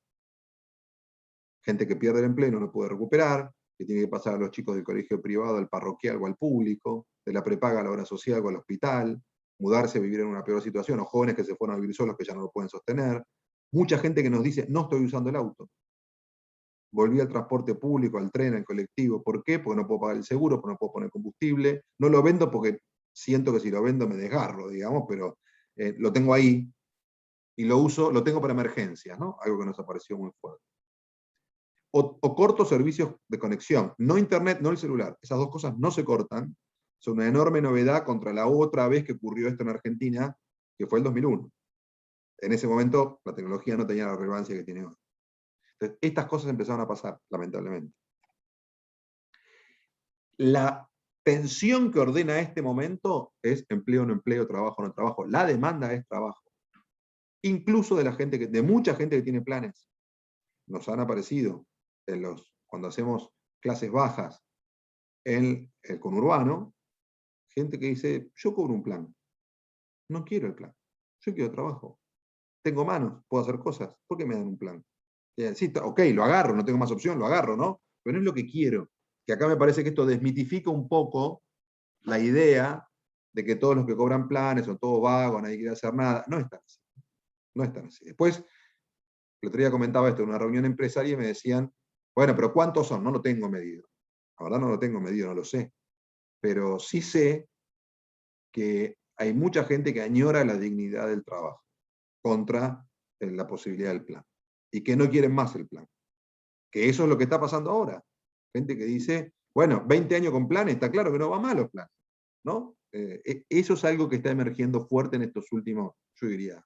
S3: Gente que pierde el empleo no lo puede recuperar, que tiene que pasar a los chicos del colegio privado al parroquial o al público, de la prepaga a la obra social o al hospital, mudarse a vivir en una peor situación, o jóvenes que se fueron a vivir solos que ya no lo pueden sostener. Mucha gente que nos dice, no estoy usando el auto. Volví al transporte público, al tren, al colectivo. ¿Por qué? Porque no puedo pagar el seguro, porque no puedo poner combustible. No lo vendo porque siento que si lo vendo me desgarro, digamos, pero lo tengo ahí y lo uso, lo tengo para emergencias, ¿no? Algo que nos apareció muy fuerte. O cortos servicios de conexión, no internet, no el celular. Esas dos cosas no se cortan, Es una enorme novedad contra la otra vez que ocurrió esto en Argentina, que fue el 2001. En ese momento la tecnología no tenía la relevancia que tiene hoy. Entonces, estas cosas empezaron a pasar, lamentablemente. La tensión que ordena este momento es empleo, no empleo, trabajo, no trabajo. La demanda es trabajo. Incluso de mucha gente que tiene planes. Nos han aparecido cuando hacemos clases bajas en el conurbano, gente que dice, yo cobro un plan, no quiero el plan, yo quiero trabajo. Tengo manos, puedo hacer cosas, ¿por qué me dan un plan? Sí, ok, lo agarro, no tengo más opción, lo agarro, ¿no? Pero no es lo que quiero. Que acá me parece que esto desmitifica un poco la idea de que todos los que cobran planes son todos vagos, nadie quiere hacer nada. No es tan así. No es tan así. Después, el otro día comentaba esto en una reunión empresaria y me decían, bueno, pero ¿cuántos son? No lo tengo medido. La verdad no lo tengo medido, no lo sé. Pero sí sé que hay mucha gente que añora la dignidad del trabajo contra la posibilidad del plan. Y que no quieren más el plan. Que eso es lo que está pasando ahora. Gente que dice, bueno, 20 años con planes, está claro que no va mal los planes, ¿no? Eso es algo que está emergiendo fuerte en estos últimos, yo diría,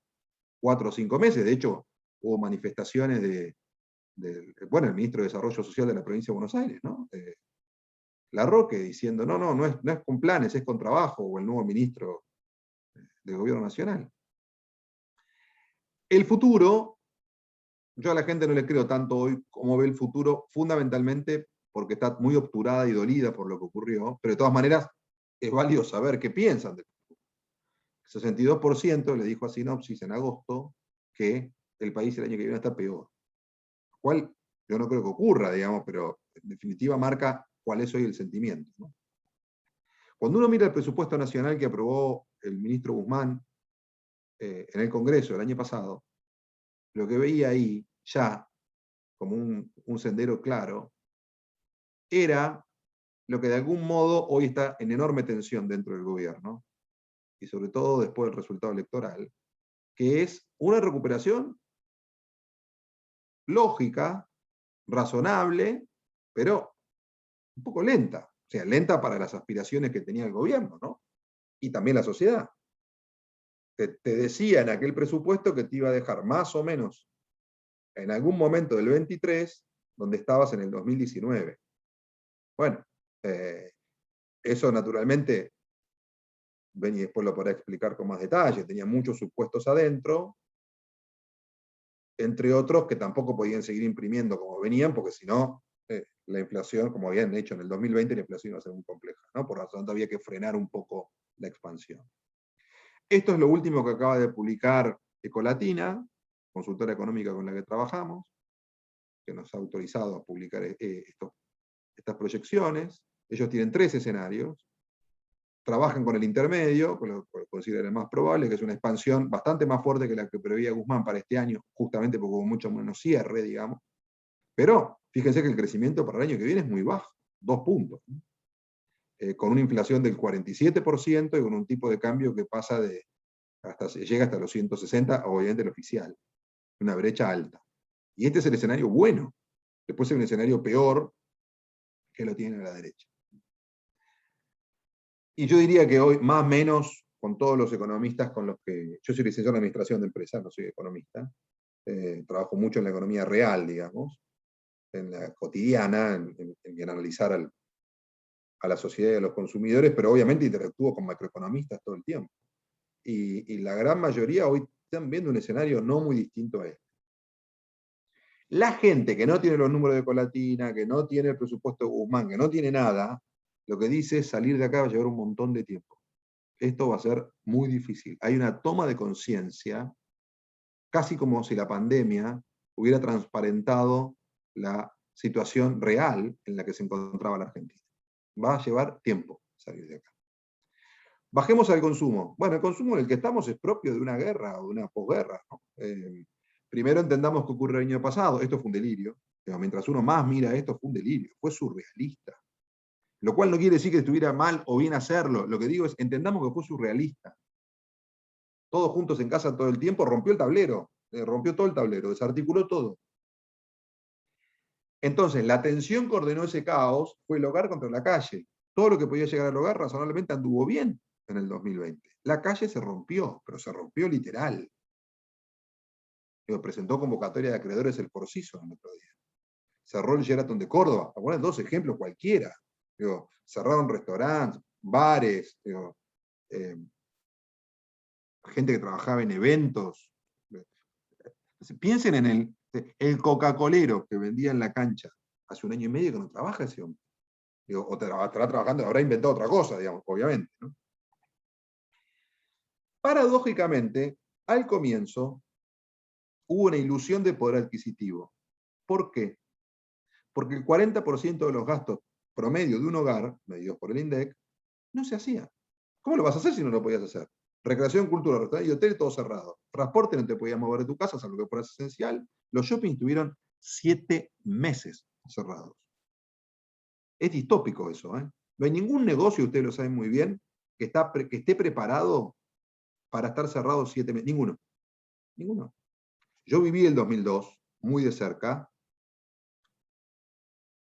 S3: 4 o 5 meses. De hecho, hubo manifestaciones bueno, el ministro de Desarrollo Social de la provincia de Buenos Aires, ¿no? Larroque diciendo, no es con planes, es con trabajo, o el nuevo ministro del Gobierno Nacional. El futuro, yo a la gente no le creo tanto hoy como ve el futuro, fundamentalmente porque está muy obturada y dolida por lo que ocurrió, pero de todas maneras es válido saber qué piensan del futuro. El 62% le dijo a Sinopsis en agosto que el país el año que viene está peor. Lo cual yo no creo que ocurra, digamos, pero en definitiva marca cuál es hoy el sentimiento, ¿no? Cuando uno mira el presupuesto nacional que aprobó el ministro Guzmán en el Congreso el año pasado, lo que veía ahí ya como un sendero claro era lo que de algún modo hoy está en enorme tensión dentro del gobierno, y sobre todo después del resultado electoral, que es una recuperación lógica, razonable, pero un poco lenta. O sea, lenta para las aspiraciones que tenía el gobierno, ¿no? Y también la sociedad. Te decía en aquel presupuesto que te iba a dejar más o menos en algún momento del 23, donde estabas en el 2019. Bueno, eso naturalmente, Beni después lo podrá explicar con más detalle, tenía muchos supuestos adentro, entre otros que tampoco podían seguir imprimiendo como venían, porque si no, la inflación, como habían hecho en el 2020, la inflación iba a ser muy compleja, ¿no? Por lo tanto, había que frenar un poco la expansión. Esto es lo último que acaba de publicar Ecolatina, consultora económica con la que trabajamos, que nos ha autorizado a publicar estas proyecciones. Ellos tienen 3 escenarios. Trabajan con el intermedio, con lo que consideran el más probable, que es una expansión bastante más fuerte que la que preveía Guzmán para este año, justamente porque hubo mucho menos cierre, digamos. Pero fíjense que el crecimiento para el año que viene es muy bajo, 2 puntos. Con una inflación del 47% y con un tipo de cambio que pasa llega hasta los 160, obviamente el oficial. Una brecha alta. Y este es el escenario bueno. Después hay un escenario peor que lo tiene a la derecha. Y yo diría que hoy, más o menos, con todos los economistas con los que... Yo soy licenciado en Administración de Empresas, no soy economista. Trabajo mucho en la economía real, digamos, en la cotidiana, en analizar a la sociedad y a los consumidores, pero obviamente interactúo con macroeconomistas todo el tiempo. Y la gran mayoría hoy están viendo un escenario no muy distinto a este. La gente que no tiene los números de Ecolatina, que no tiene el presupuesto de Guzmán, que no tiene nada, lo que dice es salir de acá va a llevar un montón de tiempo. Esto va a ser muy difícil. Hay una toma de conciencia, casi como si la pandemia hubiera transparentado la situación real en la que se encontraba la Argentina. Va a llevar tiempo salir de acá. Bajemos al consumo. Bueno, el consumo en el que estamos es propio de una guerra o de una posguerra, ¿no? Primero entendamos qué ocurrió el año pasado. Esto fue un delirio. Pero mientras uno más mira esto, fue un delirio. Fue surrealista. Lo cual no quiere decir que estuviera mal o bien hacerlo. Lo que digo es, entendamos que fue surrealista. Todos juntos en casa todo el tiempo, rompió el tablero. Rompió todo el tablero, desarticuló todo. Entonces, la tensión que ordenó ese caos fue el hogar contra la calle. todo lo que podía llegar al hogar razonablemente anduvo bien en el 2020. La calle se rompió, pero se rompió literal. Digo, presentó convocatoria de acreedores el Porciso el otro día. Cerró el Sheraton de Córdoba. A poner 2 ejemplos cualquiera. Digo, cerraron restaurantes, bares, digo, gente que trabajaba en eventos. Piensen en el Coca-Colero que vendía en la cancha hace 1 año y medio que no trabaja ese hombre. Digo, o estará trabajando, habrá inventado otra cosa, digamos, obviamente, ¿no? Paradójicamente, al comienzo hubo una ilusión de poder adquisitivo. ¿Por qué? Porque el 40% de los gastos promedio de un hogar, medidos por el INDEC, no se hacía. ¿Cómo lo vas a hacer si no lo podías hacer? Recreación, cultura, restaurante y hotel, todo cerrado. Transporte, no te podías mover de tu casa, salvo que fueras esencial. Los shoppings tuvieron 7 meses cerrados. Es distópico eso, ¿eh? No hay ningún negocio, ustedes lo saben muy bien, que esté preparado para estar cerrado 7 meses. Ninguno. Ninguno. Yo viví el 2002 muy de cerca,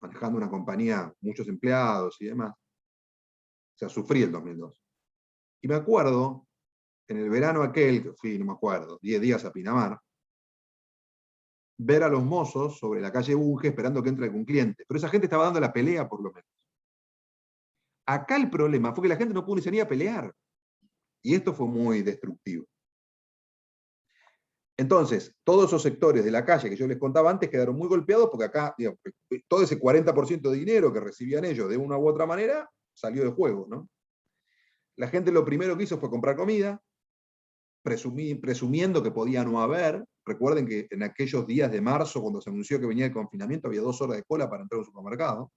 S3: manejando una compañía, muchos empleados y demás. O sea, sufrí el 2002. Y me acuerdo, en el verano aquel, que fui, no me acuerdo, 10 días a Pinamar, ver a los mozos sobre la calle Bunge esperando que entre algún cliente. Pero esa gente estaba dando la pelea, por lo menos. Acá el problema fue que la gente no pudo ni salir a pelear. Y esto fue muy destructivo. Entonces, todos esos sectores de la calle que yo les contaba antes quedaron muy golpeados porque acá, digamos, todo ese 40% de dinero que recibían ellos de una u otra manera salió de juego, ¿no? La gente lo primero que hizo fue comprar comida, presumiendo que podía no haber. Recuerden que en aquellos días de marzo, cuando se anunció que venía el confinamiento, había 2 horas de cola para entrar a un supermercado.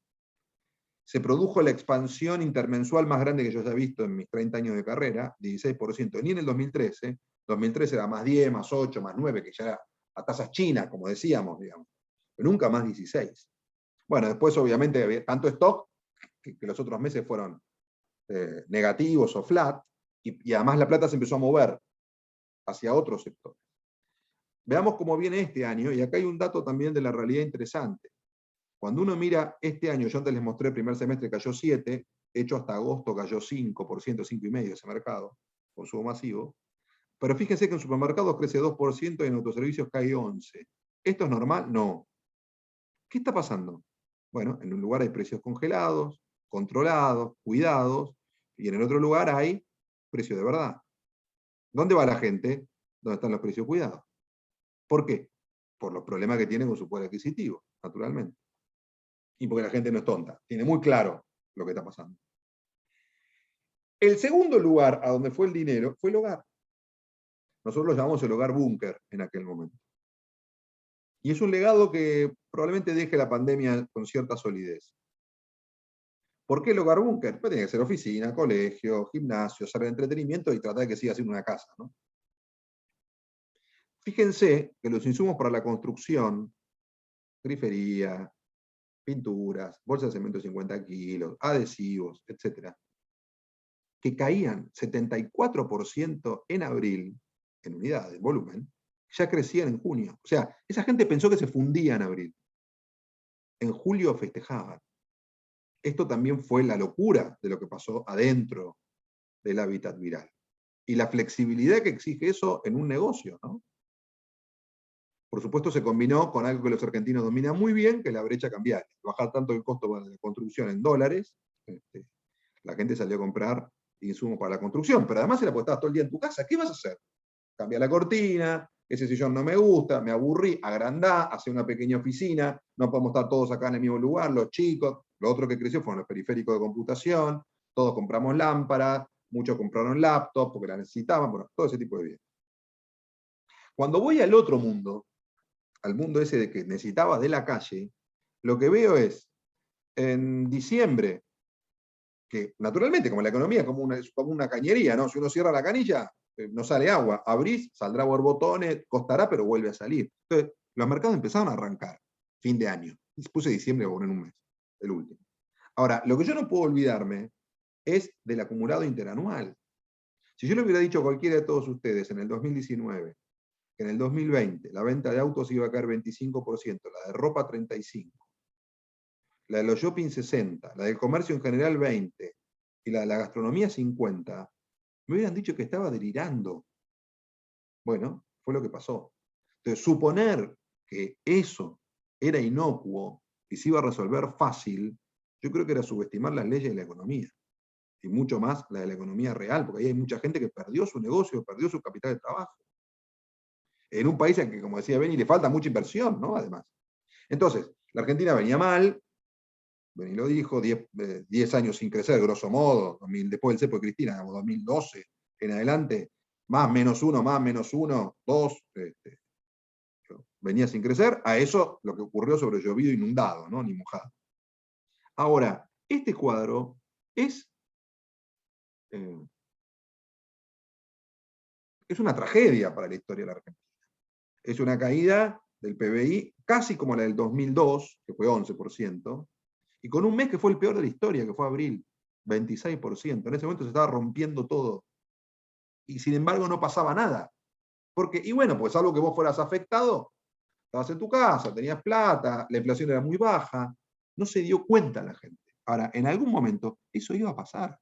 S3: Se produjo la expansión intermensual más grande que yo haya visto en mis 30 años de carrera, 16%, ni en el 2013. 2013 era más 10, más 8, más 9, que ya era a tasas chinas, como decíamos, digamos. Pero nunca más 16. Bueno, después obviamente había tanto stock que los otros meses fueron negativos o flat, y además la plata se empezó a mover hacia otros sectores. Veamos cómo viene este año, y acá hay un dato también de la realidad interesante. Cuando uno mira este año, yo antes les mostré el primer semestre cayó 7, hecho hasta agosto cayó 5%, 5,5% ese mercado, consumo masivo. Pero fíjense que en supermercados crece 2% y en autoservicios cae 11%. ¿Esto es normal? No. ¿Qué está pasando? Bueno, en un lugar hay precios congelados, controlados, cuidados, y en el otro lugar hay precio de verdad. ¿Dónde va la gente? ¿Dónde están los precios cuidados? ¿Por qué? Por los problemas que tienen con su poder adquisitivo, naturalmente. Y porque la gente no es tonta, tiene muy claro lo que está pasando. El segundo lugar a donde fue el dinero fue el hogar. Nosotros lo llamamos el hogar búnker en aquel momento. Y es un legado que probablemente deje la pandemia con cierta solidez. ¿Por qué el hogar búnker? Pues tiene que ser oficina, colegio, gimnasio, sala de entretenimiento y tratar de que siga siendo una casa, ¿no? Fíjense que los insumos para la construcción, grifería, pinturas, bolsas de cemento de 50 kilos, adhesivos, etc., que caían 74% en abril, en unidades, en volumen, ya crecían en junio. O sea, esa gente pensó que se fundía en abril. En julio festejaban. Esto también fue la locura de lo que pasó adentro del hábitat viral. Y la flexibilidad que exige eso en un negocio, ¿no? Por supuesto, se combinó con algo que los argentinos dominan muy bien, que es la brecha cambiaria. Bajar tanto el costo de la construcción en dólares, la gente salió a comprar insumos para la construcción, pero además era porque estabas todo el día en tu casa. ¿Qué vas a hacer? Cambiar la cortina, ese sillón no me gusta, me aburrí, agrandá, hacer una pequeña oficina, no podemos estar todos acá en el mismo lugar, los chicos. Lo otro que creció fueron los periféricos de computación, todos compramos lámparas, muchos compraron laptops porque la necesitaban, bueno, todo ese tipo de bien. Cuando voy al otro mundo, al mundo ese de que necesitaba de la calle, lo que veo es, en diciembre, que naturalmente, como la economía es como una cañería, ¿no? Si uno cierra la canilla, no sale agua. Abrís, saldrá borbotones, costará, pero vuelve a salir. Entonces, los mercados empezaron a arrancar, fin de año. Puse diciembre en un mes, el último. Ahora, lo que yo no puedo olvidarme es del acumulado interanual. Si yo le hubiera dicho a cualquiera de todos ustedes en el 2019, que en el 2020 la venta de autos iba a caer 25%, la de ropa 35%, la de los shopping 60, la del comercio en general 20, y la de la gastronomía 50, me hubieran dicho que estaba delirando. Bueno, fue lo que pasó. Entonces, suponer que eso era inocuo y se iba a resolver fácil, yo creo que era subestimar las leyes de la economía. Y mucho más la de la economía real, porque ahí hay mucha gente que perdió su negocio, perdió su capital de trabajo. En un país en que, como decía Beni, le falta mucha inversión, ¿no? Además. Entonces, la Argentina venía mal, Beni lo dijo, 10 años sin crecer, grosso modo, después del cepo de Cristina, 2012 en adelante, más menos uno, dos, venía sin crecer, a eso lo que ocurrió sobre llovido inundado, ¿no? Ni mojado. Ahora, este cuadro es una tragedia para la historia de la Argentina. Es una caída del PBI casi como la del 2002, que fue 11%, y con un mes que fue el peor de la historia, que fue abril, 26%. En ese momento se estaba rompiendo todo. Y sin embargo no pasaba nada. Porque, y bueno, pues algo que vos fueras afectado, estabas en tu casa, tenías plata, la inflación era muy baja, no se dio cuenta la gente. Ahora, en algún momento eso iba a pasar.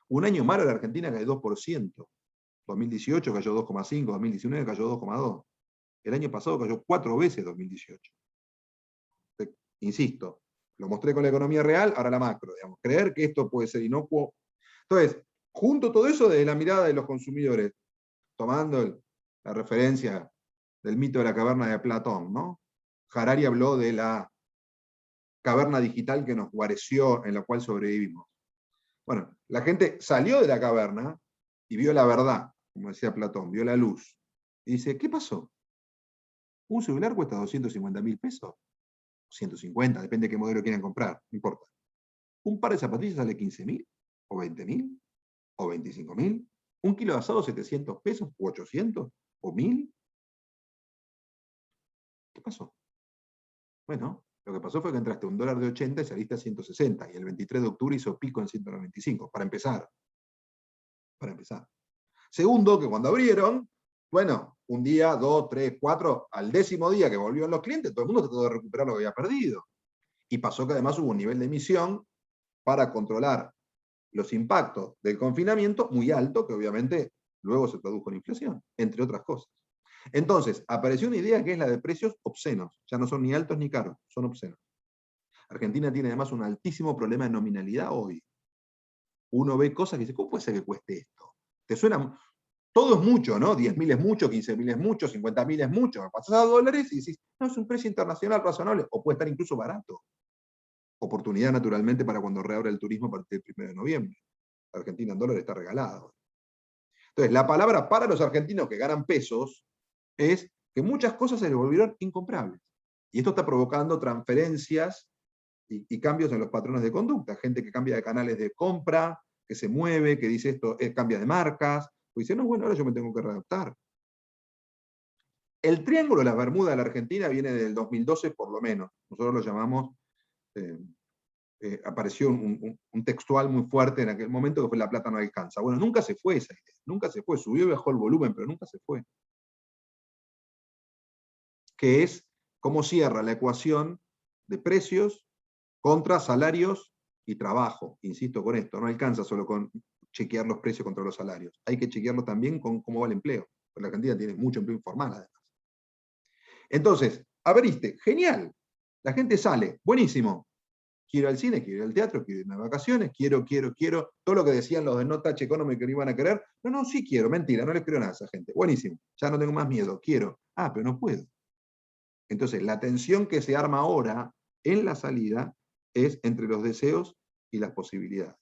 S3: Un año malo la Argentina cayó 2%. 2018 cayó 2,5, 2019 cayó 2,2. El año pasado cayó 4 veces 2018. Insisto, lo mostré con la economía real, ahora la macro. Digamos. Creer que esto puede ser inocuo. Entonces, junto todo eso desde la mirada de los consumidores, tomando la referencia del mito de la caverna de Platón, ¿no? Harari habló de la caverna digital que nos guareció, en la cual sobrevivimos. Bueno, la gente salió de la caverna y vio la verdad, como decía Platón, vio la luz. Y dice, ¿qué pasó? Un celular cuesta 250.000 pesos, 150, depende de qué modelo quieran comprar, no importa. Un par de zapatillas sale 15.000, o 20.000, o 25.000. Un kilo de asado 700 pesos, o 800, o 1.000. ¿Qué pasó? Bueno, lo que pasó fue que entraste a un dólar de 80 y saliste a 160, y el 23 de octubre hizo pico en 195, para empezar. Para empezar. Segundo, que cuando abrieron, bueno, un día, 2, 3, 4, al 10º día que volvieron los clientes, todo el mundo trató de recuperar lo que había perdido. Y pasó que además hubo un nivel de emisión para controlar los impactos del confinamiento muy alto, que obviamente luego se tradujo en inflación, entre otras cosas. Entonces, apareció una idea que es la de precios obscenos. Ya no son ni altos ni caros, son obscenos. Argentina tiene además un altísimo problema de nominalidad hoy. Uno ve cosas que dice, ¿cómo puede ser que cueste esto? ¿Te suena? Todo es mucho, ¿no? 10.000 es mucho, 15.000 es mucho, 50.000 es mucho. Pasás a dólares y decís, no, es un precio internacional razonable, o puede estar incluso barato. Oportunidad, naturalmente, para cuando reabra el turismo a partir del 1 de noviembre. La Argentina en dólares está regalado. Entonces, la palabra para los argentinos que ganan pesos es que muchas cosas se les volvieron incomprables. Y esto está provocando transferencias y cambios en los patrones de conducta. Gente que cambia de canales de compra, que se mueve, que dice esto, cambia de marcas, pues dice, no, bueno, ahora yo me tengo que readaptar. El Triángulo de las Bermudas de la Argentina viene del 2012 por lo menos. Nosotros lo llamamos, apareció un textual muy fuerte en aquel momento que fue la plata no alcanza. Bueno, nunca se fue esa idea, nunca se fue. Subió y bajó el volumen, pero nunca se fue. Que es cómo cierra la ecuación de precios contra salarios y trabajo. Insisto con esto, no alcanza solo con chequear los precios contra los salarios. Hay que chequearlo también con cómo va el empleo. Porque la Argentina tiene mucho empleo informal, además. Entonces, abriste, genial. La gente sale, buenísimo. Quiero ir al cine, quiero ir al teatro, quiero irme de vacaciones, quiero. Todo lo que decían los de No Touch Economy que no iban a querer. No, sí quiero, mentira, no les creo nada a esa gente. Buenísimo, ya no tengo más miedo, quiero. Ah, pero no puedo. Entonces, la tensión que se arma ahora en la salida es entre los deseos y las posibilidades.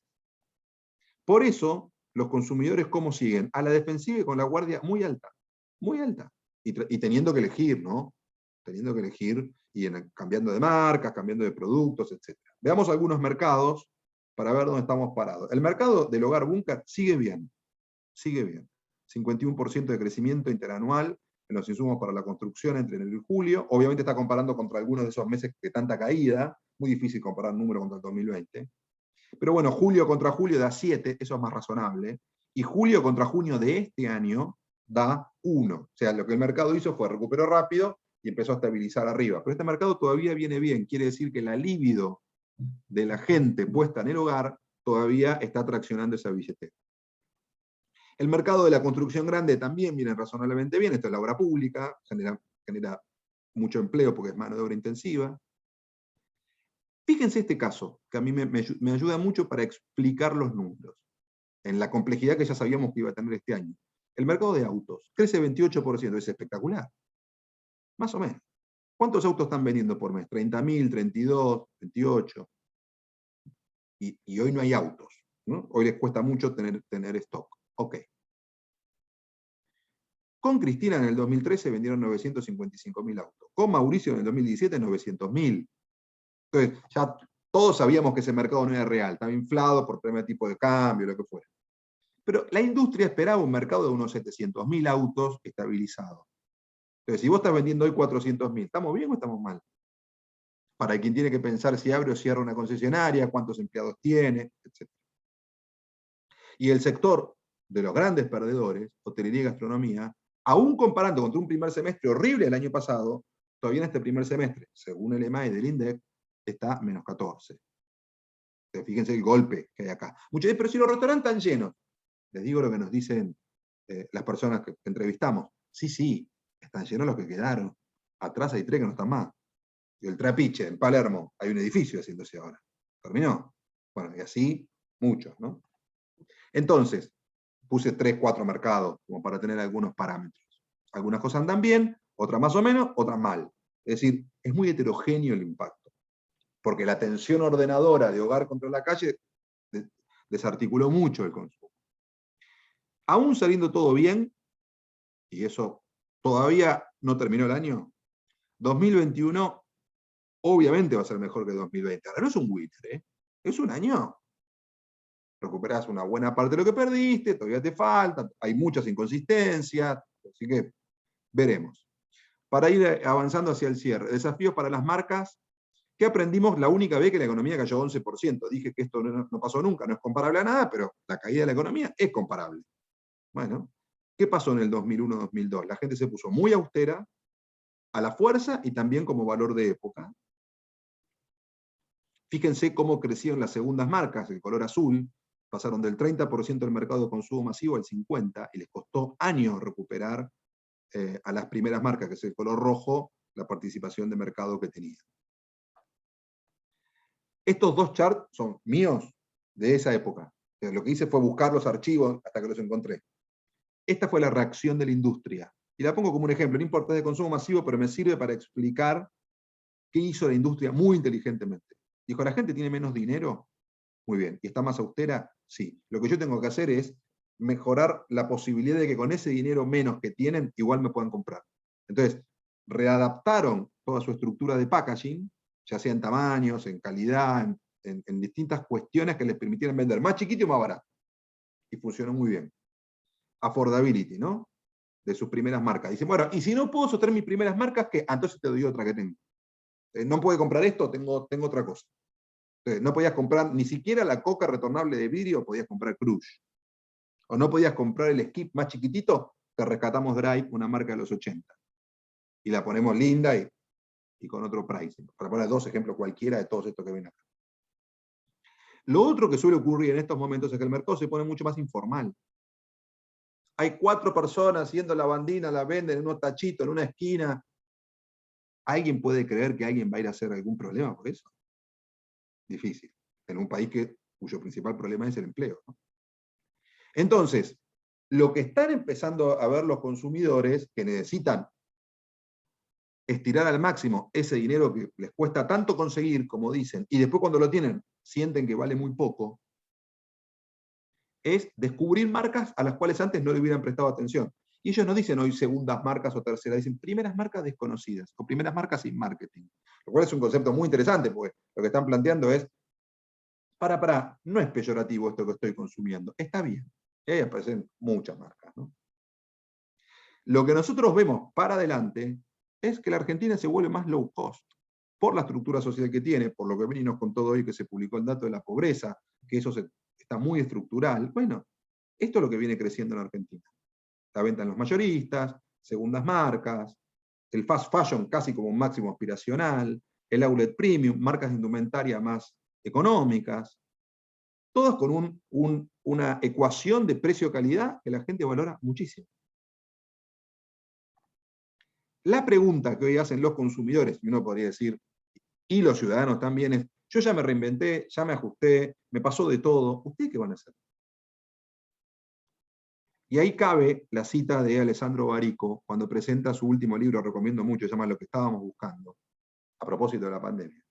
S3: Por eso, los consumidores, ¿cómo siguen? A la defensiva y con la guardia muy alta, y teniendo que elegir, ¿no? Teniendo que elegir y cambiando de marcas, cambiando de productos, etc. Veamos algunos mercados para ver dónde estamos parados. El mercado del hogar búnker sigue bien. 51% de crecimiento interanual en los insumos para la construcción entre enero y julio. Obviamente está comparando contra algunos de esos meses de tanta caída. Muy difícil comparar números contra el 2020. Pero bueno, julio contra julio da 7, eso es más razonable. Y julio contra junio de este año da 1. O sea, lo que el mercado hizo fue recuperó rápido y empezó a estabilizar arriba. Pero este mercado todavía viene bien, quiere decir que la libido de la gente puesta en el hogar todavía está traccionando esa billetera. El mercado de la construcción grande también viene razonablemente bien, esto es la obra pública, genera mucho empleo porque es mano de obra intensiva. Fíjense este caso, que a mí me ayuda mucho para explicar los números, en la complejidad que ya sabíamos que iba a tener este año. El mercado de autos crece 28%, es espectacular. Más o menos. ¿Cuántos autos están vendiendo por mes? 30.000, 32, 28. Y hoy no hay autos, ¿no? Hoy les cuesta mucho tener stock. Ok. Con Cristina en el 2013 vendieron 955.000 autos. Con Mauricio en el 2017, 900.000. Entonces, ya todos sabíamos que ese mercado no era real, estaba inflado por primer tipo de cambio, lo que fuera. Pero la industria esperaba un mercado de unos 700.000 autos estabilizado. Entonces, si vos estás vendiendo hoy 400.000, ¿estamos bien o estamos mal? Para quien tiene que pensar si abre o cierra una concesionaria, cuántos empleados tiene, etc. Y el sector de los grandes perdedores, hotelería y gastronomía, aún comparando contra un primer semestre horrible el año pasado, todavía en este primer semestre, según el EMAE del INDEC, está menos 14. Entonces, fíjense el golpe que hay acá. Muchos dicen, pero si los restaurantes están llenos. Les digo lo que nos dicen las personas que entrevistamos. Sí, están llenos los que quedaron. Atrás hay 3 que no están más. Y el Trapiche, en Palermo, hay un edificio haciéndose ahora. ¿Terminó? Bueno, y así, muchos, ¿no? Entonces, puse 3, 4 mercados, como para tener algunos parámetros. Algunas cosas andan bien, otras más o menos, otras mal. Es decir, es muy heterogéneo el impacto. Porque la tensión ordenadora de hogar contra la calle desarticuló mucho el consumo. Aún saliendo todo bien, y eso todavía no terminó el año, 2021 obviamente va a ser mejor que 2020. Ahora no es un winner, ¿eh? Es un año. Recuperás una buena parte de lo que perdiste, todavía te falta, hay muchas inconsistencias, así que veremos. Para ir avanzando hacia el cierre, desafíos para las marcas. ¿Qué aprendimos la única vez que la economía cayó 11%? Dije que esto no pasó nunca, no es comparable a nada, pero la caída de la economía es comparable. Bueno, ¿qué pasó en el 2001-2002? La gente se puso muy austera, a la fuerza y también como valor de época. Fíjense cómo crecieron las segundas marcas, el color azul, pasaron del 30% del mercado de consumo masivo al 50%, y les costó años recuperar a las primeras marcas, que es el color rojo, la participación de mercado que tenían. Estos 2 charts son míos de esa época. Lo que hice fue buscar los archivos hasta que los encontré. Esta fue la reacción de la industria. Y la pongo como un ejemplo, no importa de consumo masivo, pero me sirve para explicar qué hizo la industria muy inteligentemente. Dijo, ¿la gente tiene menos dinero? Muy bien. ¿Y está más austera? Sí. Lo que yo tengo que hacer es mejorar la posibilidad de que con ese dinero menos que tienen, igual me puedan comprar. Entonces, readaptaron toda su estructura de packaging, ya sea en tamaños, en calidad, en distintas cuestiones que les permitieran vender más chiquito y más barato. Y funcionó muy bien. Affordability, ¿no? De sus primeras marcas. Dicen, bueno, y si no puedo sostener mis primeras marcas, ¿qué? Entonces te doy otra que tengo. No puedo comprar esto, tengo otra cosa. No podías comprar ni siquiera la coca retornable de vidrio, podías comprar Crush. O no podías comprar el Skip más chiquitito, te rescatamos Drive, una marca de los 80. Y la ponemos linda y con otro pricing. Para poner 2 ejemplos cualquiera de todos estos que ven acá. Lo otro que suele ocurrir en estos momentos es que el mercado se pone mucho más informal. Hay 4 personas haciendo la bandina, la venden en unos tachitos, en una esquina. ¿Alguien puede creer que alguien va a ir a hacer algún problema por eso? Difícil. En un país cuyo principal problema es el empleo, ¿no? Entonces, lo que están empezando a ver los consumidores, que necesitan estirar al máximo ese dinero que les cuesta tanto conseguir, como dicen, y después cuando lo tienen, sienten que vale muy poco, es descubrir marcas a las cuales antes no le hubieran prestado atención. Y ellos no dicen hoy segundas marcas o terceras, dicen primeras marcas desconocidas, o primeras marcas sin marketing. Lo cual es un concepto muy interesante, porque lo que están planteando es, no es peyorativo esto que estoy consumiendo, está bien. Y ahí aparecen muchas marcas, ¿no? Lo que nosotros vemos para adelante es que la Argentina se vuelve más low cost, por la estructura social que tiene, por lo que Beni nos contó hoy que se publicó el dato de la pobreza, que eso está muy estructural. Bueno, esto es lo que viene creciendo en la Argentina. La venta en los mayoristas, segundas marcas, el fast fashion casi como un máximo aspiracional, el outlet premium, marcas de indumentaria más económicas, todas con una ecuación de precio-calidad que la gente valora muchísimo. La pregunta que hoy hacen los consumidores, y uno podría decir, y los ciudadanos también, es: yo ya me reinventé, ya me ajusté, me pasó de todo, ¿ustedes qué van a hacer? Y ahí cabe la cita de Alessandro Barico, cuando presenta su último libro, recomiendo mucho, se llama Lo que estábamos buscando, a propósito de la pandemia.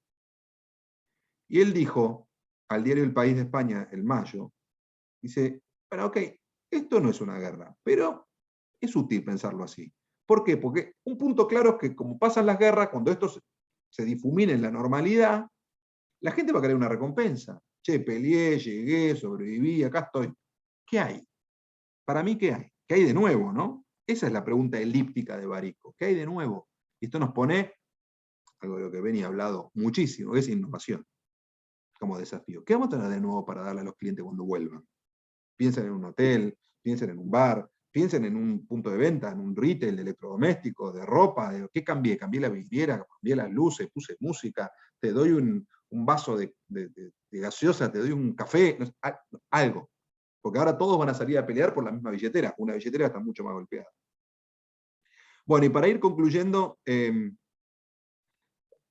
S3: Y él dijo al diario El País de España, en mayo, dice: bueno, ok, esto no es una guerra, pero es útil pensarlo así. ¿Por qué? Porque un punto claro es que, como pasan las guerras, cuando esto se difumina en la normalidad, la gente va a querer una recompensa. Che, peleé, llegué, sobreviví, acá estoy. ¿Qué hay? Para mí, ¿qué hay? ¿Qué hay de nuevo, no? Esa es la pregunta elíptica de Barico. ¿Qué hay de nuevo? Y esto nos pone algo de lo que venía hablado muchísimo, que es innovación como desafío. ¿Qué vamos a tener de nuevo para darle a los clientes cuando vuelvan? Piensen en un hotel, piensen en un bar, piensen en un punto de venta, en un retail de electrodomésticos, de ropa. ¿Qué cambié? Cambié la vidriera, cambié las luces, puse música, te doy un vaso de gaseosa, te doy un café, no sé, algo. Porque ahora todos van a salir a pelear por la misma billetera. Una billetera está mucho más golpeada. Bueno, y para ir concluyendo,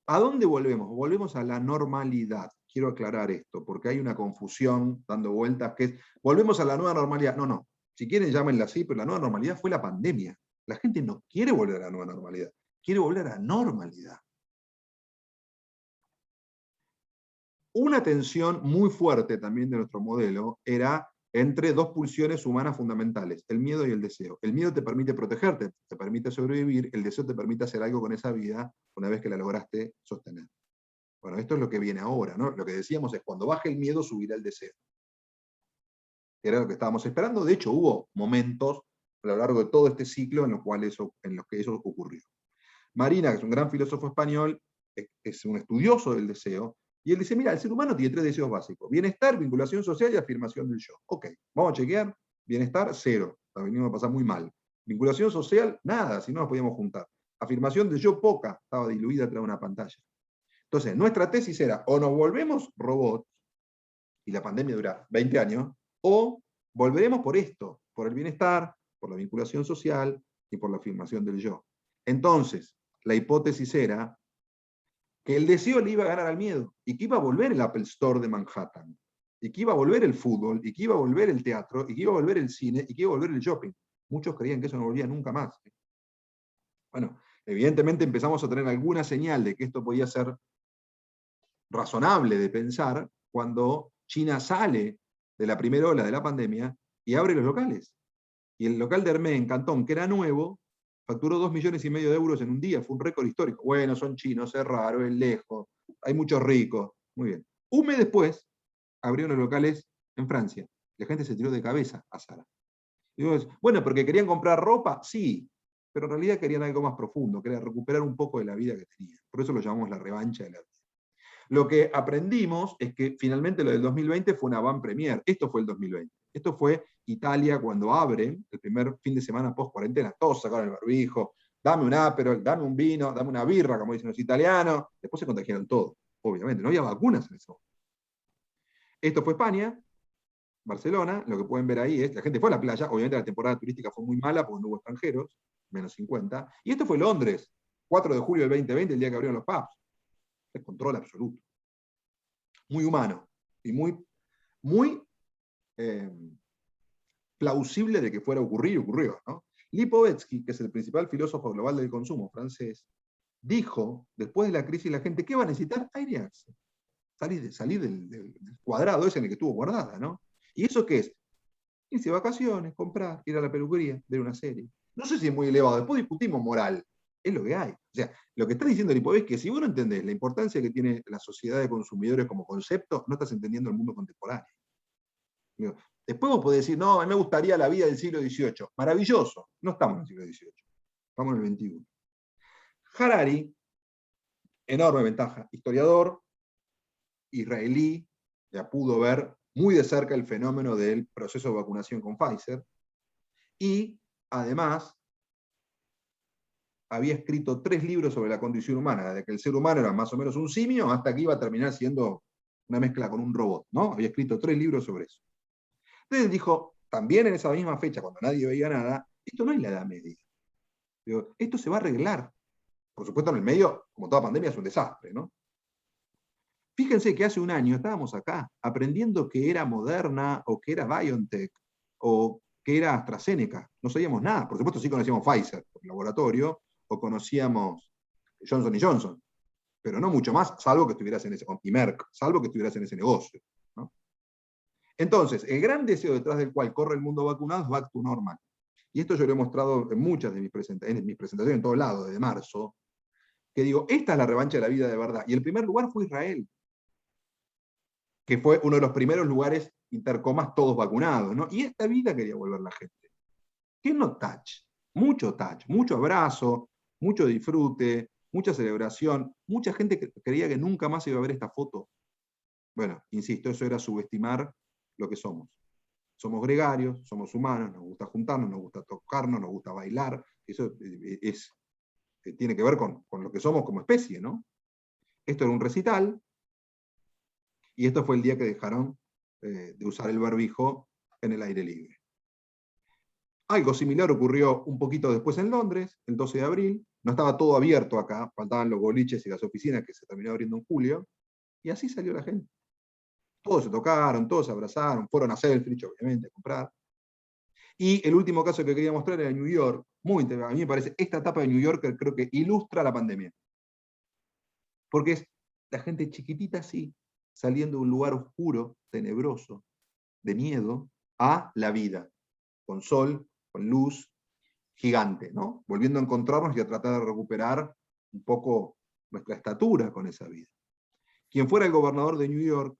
S3: ¿a dónde volvemos? Volvemos a la normalidad. Quiero aclarar esto, porque hay una confusión dando vueltas, que es: volvemos a la nueva normalidad. No, no. Si quieren, llámenla así, pero la nueva normalidad fue la pandemia. La gente no quiere volver a la nueva normalidad, quiere volver a la normalidad. Una tensión muy fuerte también de nuestro modelo era entre dos pulsiones humanas fundamentales: el miedo y el deseo. El miedo te permite protegerte, te permite sobrevivir; el deseo te permite hacer algo con esa vida una vez que la lograste sostener. Bueno, esto es lo que viene ahora, ¿no? Lo que decíamos es: cuando baje el miedo, subirá el deseo. Era lo que estábamos esperando. De hecho, hubo momentos a lo largo de todo este ciclo en los que eso ocurrió. Marina, que es un gran filósofo español, es un estudioso del deseo, y él dice: mira, el ser humano tiene 3 deseos básicos: bienestar, vinculación social y afirmación del yo. Ok, vamos a chequear. Bienestar, 0. La venimos a pasar muy mal. Vinculación social, nada, si no nos podíamos juntar. Afirmación del yo, poca, estaba diluida tras una pantalla. Entonces, nuestra tesis era: o nos volvemos robots, y la pandemia dura 20 años, o volveremos por esto, por el bienestar, por la vinculación social y por la afirmación del yo. Entonces, la hipótesis era que el deseo le iba a ganar al miedo, y que iba a volver el Apple Store de Manhattan, y que iba a volver el fútbol, y que iba a volver el teatro, y que iba a volver el cine, y que iba a volver el shopping. Muchos creían que eso no volvía nunca más. Bueno, evidentemente empezamos a tener alguna señal de que esto podía ser razonable de pensar cuando China sale de la primera ola de la pandemia y abre los locales. Y el local de Hermé en Cantón, que era nuevo, facturó 2,5 millones de euros en un día. Fue un récord histórico. Bueno, son chinos, es raro, es lejos, hay muchos ricos. Muy bien. Un mes después, abrieron los locales en Francia. La gente se tiró de cabeza a Zara. Y vos, bueno, porque querían comprar ropa, sí, pero en realidad querían algo más profundo, querían recuperar un poco de la vida que tenían. Por eso lo llamamos la revancha de la vida. Lo que aprendimos es que finalmente lo del 2020 fue una avant-première. Esto fue el 2020. Esto fue Italia cuando abren, el primer fin de semana post-cuarentena. Todos sacaron el barbijo: dame un Aperol, dame un vino, dame una birra, como dicen los italianos. Después se contagiaron todos, obviamente. No había vacunas en eso. Esto fue España, Barcelona. Lo que pueden ver ahí es: la gente fue a la playa. Obviamente la temporada turística fue muy mala porque no hubo extranjeros, menos 50. Y esto fue Londres, 4 de julio del 2020, el día que abrieron los pubs. El control absoluto. Muy humano y muy plausible de que fuera a ocurrir, y ocurrió, ¿no? Lipovetsky, que es el principal filósofo global del consumo francés, dijo, después de la crisis, la gente, ¿qué va a necesitar? Airearse. Salir del cuadrado ese en el que estuvo guardada, ¿no? ¿Y eso qué es? Irse de vacaciones, comprar, ir a la peluquería, ver una serie. No sé si es muy elevado, después discutimos moral. Es lo que hay. O sea, lo que está diciendo Lipovetsky es que si vos no entendés la importancia que tiene la sociedad de consumidores como concepto, no estás entendiendo el mundo contemporáneo. Digo, después vos podés decir: no, a mí me gustaría la vida del siglo XVIII. Maravilloso. No estamos en el siglo XVIII. Estamos en el XXI. Harari, enorme ventaja, historiador israelí, ya pudo ver muy de cerca el fenómeno del proceso de vacunación con Pfizer, y además había escrito 3 libros sobre la condición humana, desde que el ser humano era más o menos un simio hasta que iba a terminar siendo una mezcla con un robot, ¿no? Había escrito 3 libros sobre eso. Entonces dijo, también en esa misma fecha, cuando nadie veía nada, esto no es la Edad Media. Digo, esto se va a arreglar. Por supuesto, en el medio, como toda pandemia, es un desastre, ¿no? Fíjense que hace un año estábamos acá aprendiendo que era Moderna o que era BioNTech o que era AstraZeneca. No sabíamos nada. Por supuesto sí conocíamos Pfizer, el laboratorio, o conocíamos Johnson Johnson, pero no mucho más, salvo que estuvieras en ese, y Merck, salvo que estuvieras en ese negocio, ¿no? Entonces, el gran deseo detrás del cual corre el mundo vacunado es back to normal. Y esto yo lo he mostrado en muchas de mis presentaciones, en todos lados, desde marzo, que digo, esta es la revancha de la vida de verdad. Y el primer lugar fue Israel, que fue uno de los primeros lugares, intercomas, todos vacunados, ¿no? Y esta vida quería volver la gente. ¿Qué no touch? Mucho abrazo, mucho disfrute, mucha celebración, mucha gente que creía que nunca más iba a ver esta foto. Bueno, insisto, eso era subestimar lo que somos. Somos gregarios, somos humanos, nos gusta juntarnos, nos gusta tocarnos, nos gusta bailar. Eso tiene que ver con lo que somos como especie, ¿no? Esto era un recital, y esto fue el día que dejaron de usar el barbijo en el aire libre. Algo similar ocurrió un poquito después en Londres, el 12 de abril. No estaba todo abierto acá, faltaban los boliches y las oficinas que se terminó abriendo en julio, y así salió la gente. Todos se tocaron, todos se abrazaron, fueron a Selfridge, obviamente, a comprar. Y el último caso que quería mostrar era New York. Muy interesante. A mí me parece, esta etapa de New York creo que ilustra la pandemia. Porque es la gente chiquitita así, saliendo de un lugar oscuro, tenebroso, de miedo, a la vida, con sol, con luz, gigante, ¿no? Volviendo a encontrarnos y a tratar de recuperar un poco nuestra estatura con esa vida. Quien fuera el gobernador de New York,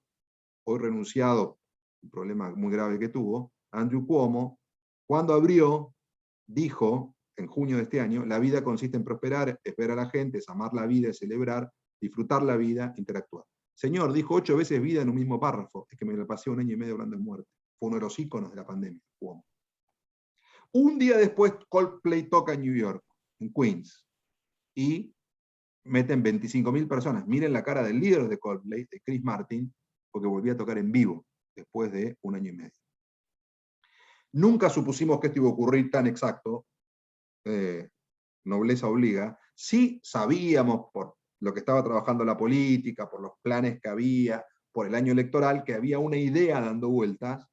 S3: hoy renunciado, un problema muy grave que tuvo, Andrew Cuomo, cuando abrió, dijo, en junio de este año, la vida consiste en prosperar, es ver a la gente, es amar la vida, es celebrar, disfrutar la vida, interactuar. Señor, dijo 8 veces vida en un mismo párrafo, es que me lo pasé 1 año y medio hablando de muerte. Fue uno de los íconos de la pandemia, Cuomo. Un día después, Coldplay toca en New York, en Queens, y meten 25.000 personas. Miren la cara del líder de Coldplay, de Chris Martin, porque volvía a tocar en vivo después de 1 año y medio. Nunca supusimos que esto iba a ocurrir tan exacto, nobleza obliga. Sí sabíamos, por lo que estaba trabajando la política, por los planes que había, por el año electoral, que había una idea dando vueltas,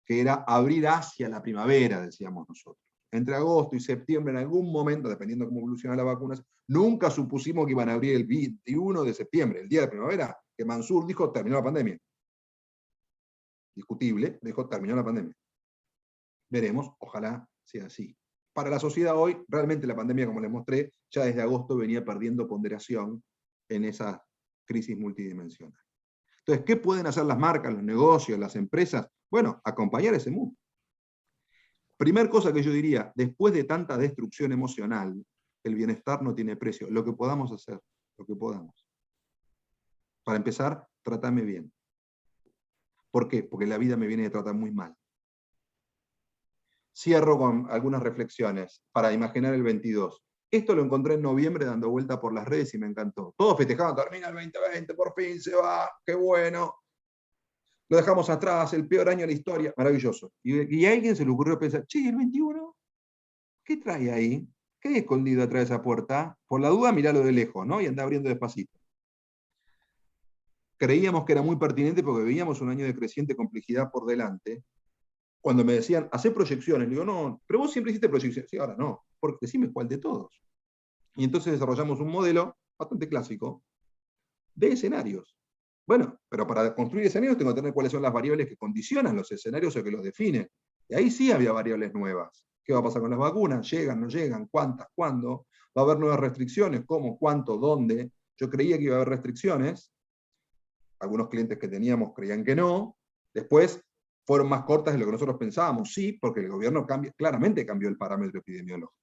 S3: que era abrir hacia la primavera, decíamos nosotros. Entre agosto y septiembre, en algún momento, dependiendo de cómo evoluciona la vacuna, nunca supusimos que iban a abrir el 21 de septiembre, el día de primavera, que Mansur dijo terminó la pandemia. Discutible, dijo terminó la pandemia. Veremos, ojalá sea así. Para la sociedad hoy, realmente la pandemia, como les mostré, ya desde agosto venía perdiendo ponderación en esa crisis multidimensional. Entonces, ¿qué pueden hacer las marcas, los negocios, las empresas? Bueno, acompañar ese mundo. Primer cosa que yo diría, después de tanta destrucción emocional, el bienestar no tiene precio. Lo que podamos hacer, lo que podamos. Para empezar, trátame bien. ¿Por qué? Porque la vida me viene de tratar muy mal. Cierro con algunas reflexiones para imaginar el 22. Esto lo encontré en noviembre dando vuelta por las redes y me encantó. Todos festejaban, termina el 2020, por fin se va, qué bueno. Lo dejamos atrás, el peor año de la historia, maravilloso. Y a alguien se le ocurrió pensar, che, ¿el 21? ¿Qué trae ahí? ¿Qué hay escondido atrás de esa puerta? Por la duda, miralo de lejos, ¿no? Y anda abriendo despacito. Creíamos que era muy pertinente porque veíamos un año de creciente complejidad por delante. Cuando me decían, hacé proyecciones, le digo, no, pero vos siempre hiciste proyecciones. Sí, ahora no, porque decime cuál de todos. Y entonces desarrollamos un modelo bastante clásico de escenarios. Bueno, pero para construir escenarios tengo que tener cuáles son las variables que condicionan los escenarios o que los definen. Y ahí sí había variables nuevas. ¿Qué va a pasar con las vacunas? ¿Llegan, no llegan? ¿Cuántas? ¿Cuándo? ¿Va a haber nuevas restricciones? ¿Cómo? ¿Cuánto? ¿Dónde? Yo creía que iba a haber restricciones. Algunos clientes que teníamos creían que no. Después fueron más cortas de lo que nosotros pensábamos. Sí, porque el gobierno claramente cambió el parámetro epidemiológico.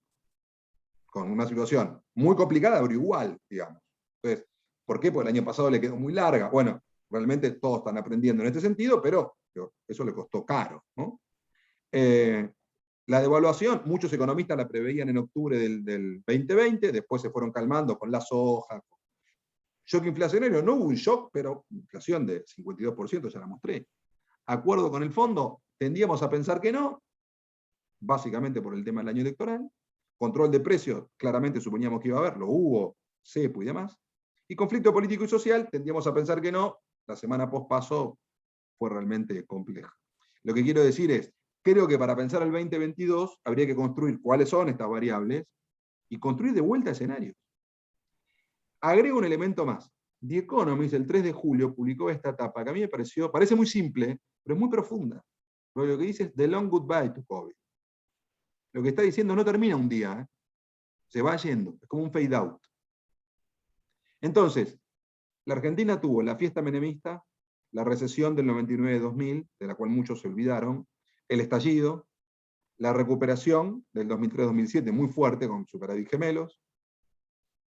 S3: Con una situación muy complicada, pero igual, digamos. Entonces, ¿por qué? Porque el año pasado le quedó muy larga. Bueno, realmente todos están aprendiendo en este sentido, pero eso le costó caro, ¿no? La devaluación, muchos economistas la preveían en octubre del 2020, después se fueron calmando con la soja. Shock inflacionario, no hubo un shock, pero inflación de 52%, ya la mostré. Acuerdo con el fondo, tendíamos a pensar que no, básicamente por el tema del año electoral. Control de precios, claramente suponíamos que iba a haber, lo hubo, cepo y demás. Y conflicto político y social, tendíamos a pensar que no, la semana post-paso fue realmente compleja. Lo que quiero decir es, creo que para pensar el 2022 habría que construir cuáles son estas variables y construir de vuelta escenarios. Agrego un elemento más. The Economist, el 3 de julio, publicó esta etapa que a mí me pareció, parece muy simple, pero es muy profunda. Porque lo que dice es The Long Goodbye to COVID. Lo que está diciendo no termina un día, se va yendo, es como un fade out. Entonces, la Argentina tuvo la fiesta menemista, la recesión del 99-2000, de la cual muchos se olvidaron, el estallido, la recuperación del 2003-2007, muy fuerte, con superávit gemelos,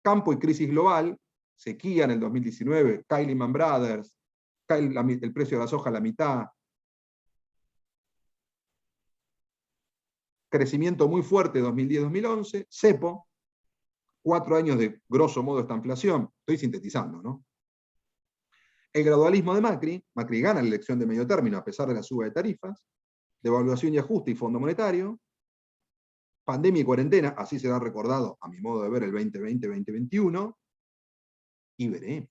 S3: campo y crisis global, sequía en el 2019, cae Lehman Brothers, cae el precio de la soja a la mitad, crecimiento muy fuerte 2010-2011, cepo, 4 años de grosso modo esta inflación, estoy sintetizando, ¿no? El gradualismo de Macri, Macri gana la elección de medio término a pesar de la suba de tarifas, devaluación y ajuste y Fondo Monetario, pandemia y cuarentena, así será recordado a mi modo de ver el 2020-2021, y veremos.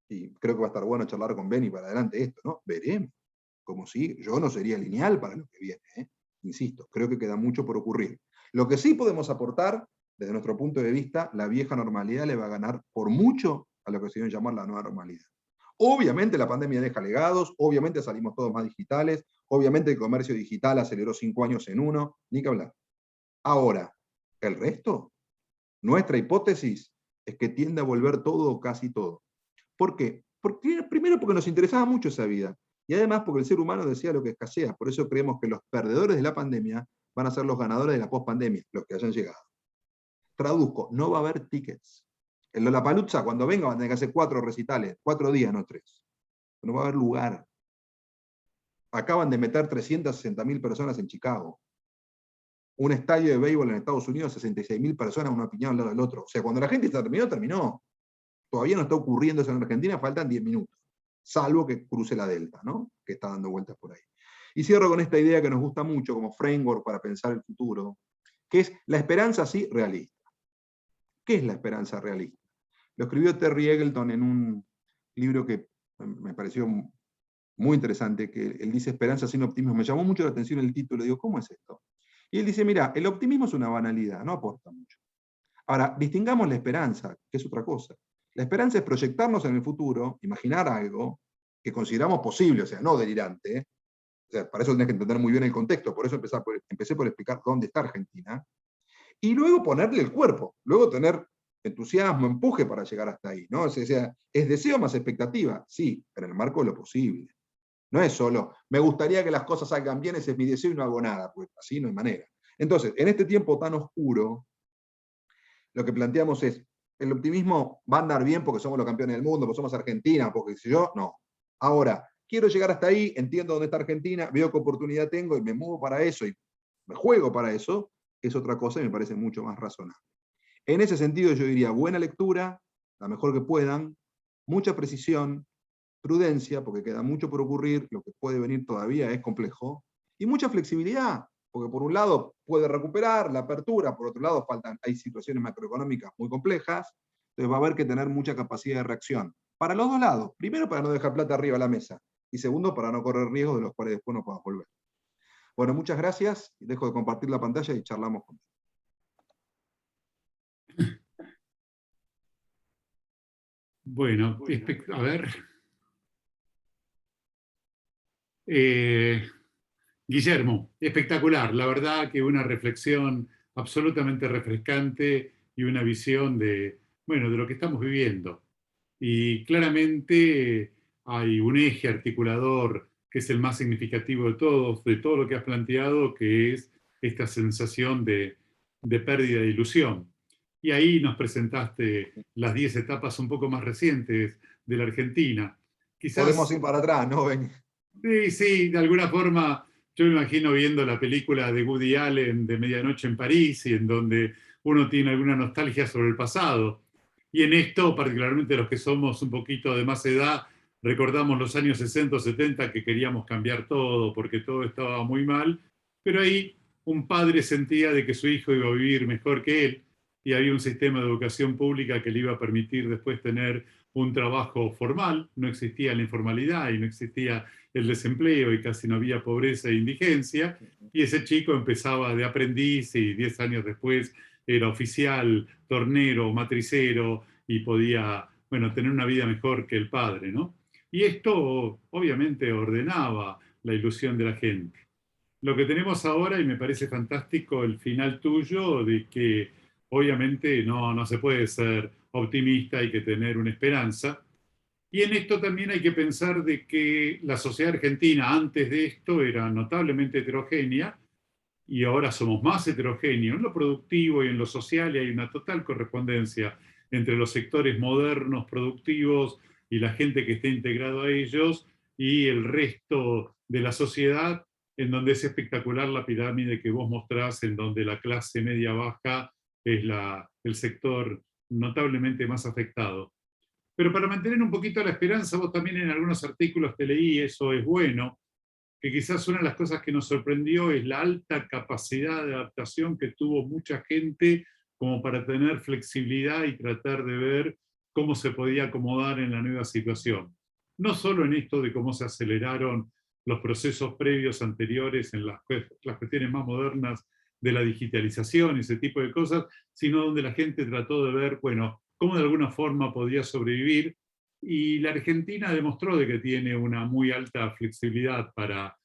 S3: Y creo que va a estar bueno charlar con Beni para adelante esto, ¿no? Veremos. Como si yo no sería lineal para lo que viene, ¿eh? Insisto, creo que queda mucho por ocurrir. Lo que sí podemos aportar, desde nuestro punto de vista, la vieja normalidad le va a ganar por mucho a lo que se debe llamar la nueva normalidad. Obviamente la pandemia deja legados, obviamente salimos todos más digitales, obviamente el comercio digital aceleró 5 años en uno, ni que hablar. Ahora, el resto, nuestra hipótesis es que tiende a volver todo o casi todo. ¿Por qué? Porque, primero porque nos interesaba mucho esa vida, y además porque el ser humano decía lo que escasea, por eso creemos que los perdedores de la pandemia van a ser los ganadores de la pospandemia, los que hayan llegado. Traduzco, no va a haber tickets. El Lollapalooza, cuando venga, van a tener que hacer 4 recitales, 4 días, no 3. No va a haber lugar. Acaban de meter 360.000 personas en Chicago. Un estadio de béisbol en Estados Unidos, 66.000 personas, una opinión al lado del otro. O sea, cuando la gente terminó, terminó. Todavía no está ocurriendo eso en Argentina, faltan 10 minutos. Salvo que cruce la Delta, ¿no? Que está dando vueltas por ahí. Y cierro con esta idea que nos gusta mucho como framework para pensar el futuro, que es la esperanza sí realista. ¿Qué es la esperanza realista? Lo escribió Terry Eagleton en un libro que me pareció muy interesante, que él dice esperanza sin optimismo. Me llamó mucho la atención el título, digo, ¿cómo es esto? Y él dice, mira, el optimismo es una banalidad, no aporta mucho. Ahora, distingamos la esperanza, que es otra cosa. La esperanza es proyectarnos en el futuro, imaginar algo que consideramos posible, o sea, no delirante. O sea, para eso tenés que entender muy bien el contexto, por eso empecé por explicar dónde está Argentina, y luego ponerle el cuerpo, luego tener entusiasmo, empuje para llegar hasta ahí, ¿no? O sea, es deseo más expectativa, sí, pero en el marco de lo posible. No es solo, me gustaría que las cosas salgan bien, ese es mi deseo y no hago nada, pues así no hay manera. Entonces, en este tiempo tan oscuro, lo que planteamos es, el optimismo va a andar bien porque somos los campeones del mundo, porque somos Argentina, porque si yo, no. Ahora, quiero llegar hasta ahí, entiendo dónde está Argentina, veo qué oportunidad tengo y me muevo para eso y me juego para eso, es otra cosa y me parece mucho más razonable. En ese sentido yo diría buena lectura, la mejor que puedan, mucha precisión, prudencia, porque queda mucho por ocurrir, lo que puede venir todavía es complejo, y mucha flexibilidad, porque por un lado puede recuperar la apertura, por otro lado hay situaciones macroeconómicas muy complejas, entonces va a haber que tener mucha capacidad de reacción. Para los dos lados, primero para no dejar plata arriba de la mesa, y segundo para no correr riesgos de los cuales después no podamos volver. Bueno, muchas gracias, dejo de compartir la pantalla y charlamos con.
S2: Bueno, a ver. Guillermo, espectacular. La verdad que una reflexión absolutamente refrescante y una visión de, bueno, de lo que estamos viviendo. Y claramente hay un eje articulador que es el más significativo de todo lo que has planteado, que es esta sensación de pérdida de ilusión. Y ahí nos presentaste las 10 etapas un poco más recientes de la Argentina.
S3: Podemos
S2: Quizás,
S3: ir para atrás, ¿no, Ben?
S2: sí, sí, de alguna forma Yo me imagino viendo la película de Woody Allen de Medianoche en París, y en donde uno tiene alguna nostalgia sobre el pasado. Y en esto, particularmente los que somos un poquito de más edad, recordamos los años 60 o 70 que queríamos cambiar todo porque todo estaba muy mal, pero ahí un padre sentía de que su hijo iba a vivir mejor que él, y había un sistema de educación pública que le iba a permitir después tener un trabajo formal. No existía la informalidad y no existía el desempleo, y casi no había pobreza e indigencia, y ese chico empezaba de aprendiz y 10 años después era oficial, tornero, matricero, y podía, bueno, tener una vida mejor que el padre, ¿no? Y esto obviamente ordenaba la ilusión de la gente. Lo que tenemos ahora, y me parece fantástico el final tuyo, de que obviamente no se puede ser optimista, hay que tener una esperanza. Y en esto también hay que pensar de que la sociedad argentina antes de esto era notablemente heterogénea, y ahora somos más heterogéneos. En lo productivo y en lo social, y hay una total correspondencia entre los sectores modernos, productivos, y la gente que está integrado a ellos, y el resto de la sociedad, en donde es espectacular la pirámide que vos mostrás, en donde la clase media-baja es el sector notablemente más afectado. Pero para mantener un poquito la esperanza, vos también en algunos artículos te leí, eso es bueno, que quizás una de las cosas que nos sorprendió es la alta capacidad de adaptación que tuvo mucha gente, como para tener flexibilidad y tratar de ver cómo se podía acomodar en la nueva situación. No solo en esto de cómo se aceleraron los procesos previos anteriores en las cuestiones más modernas de la digitalización y ese tipo de cosas, sino donde la gente trató de ver, bueno, cómo de alguna forma podía sobrevivir. Y la Argentina demostró de que tiene una muy alta flexibilidad para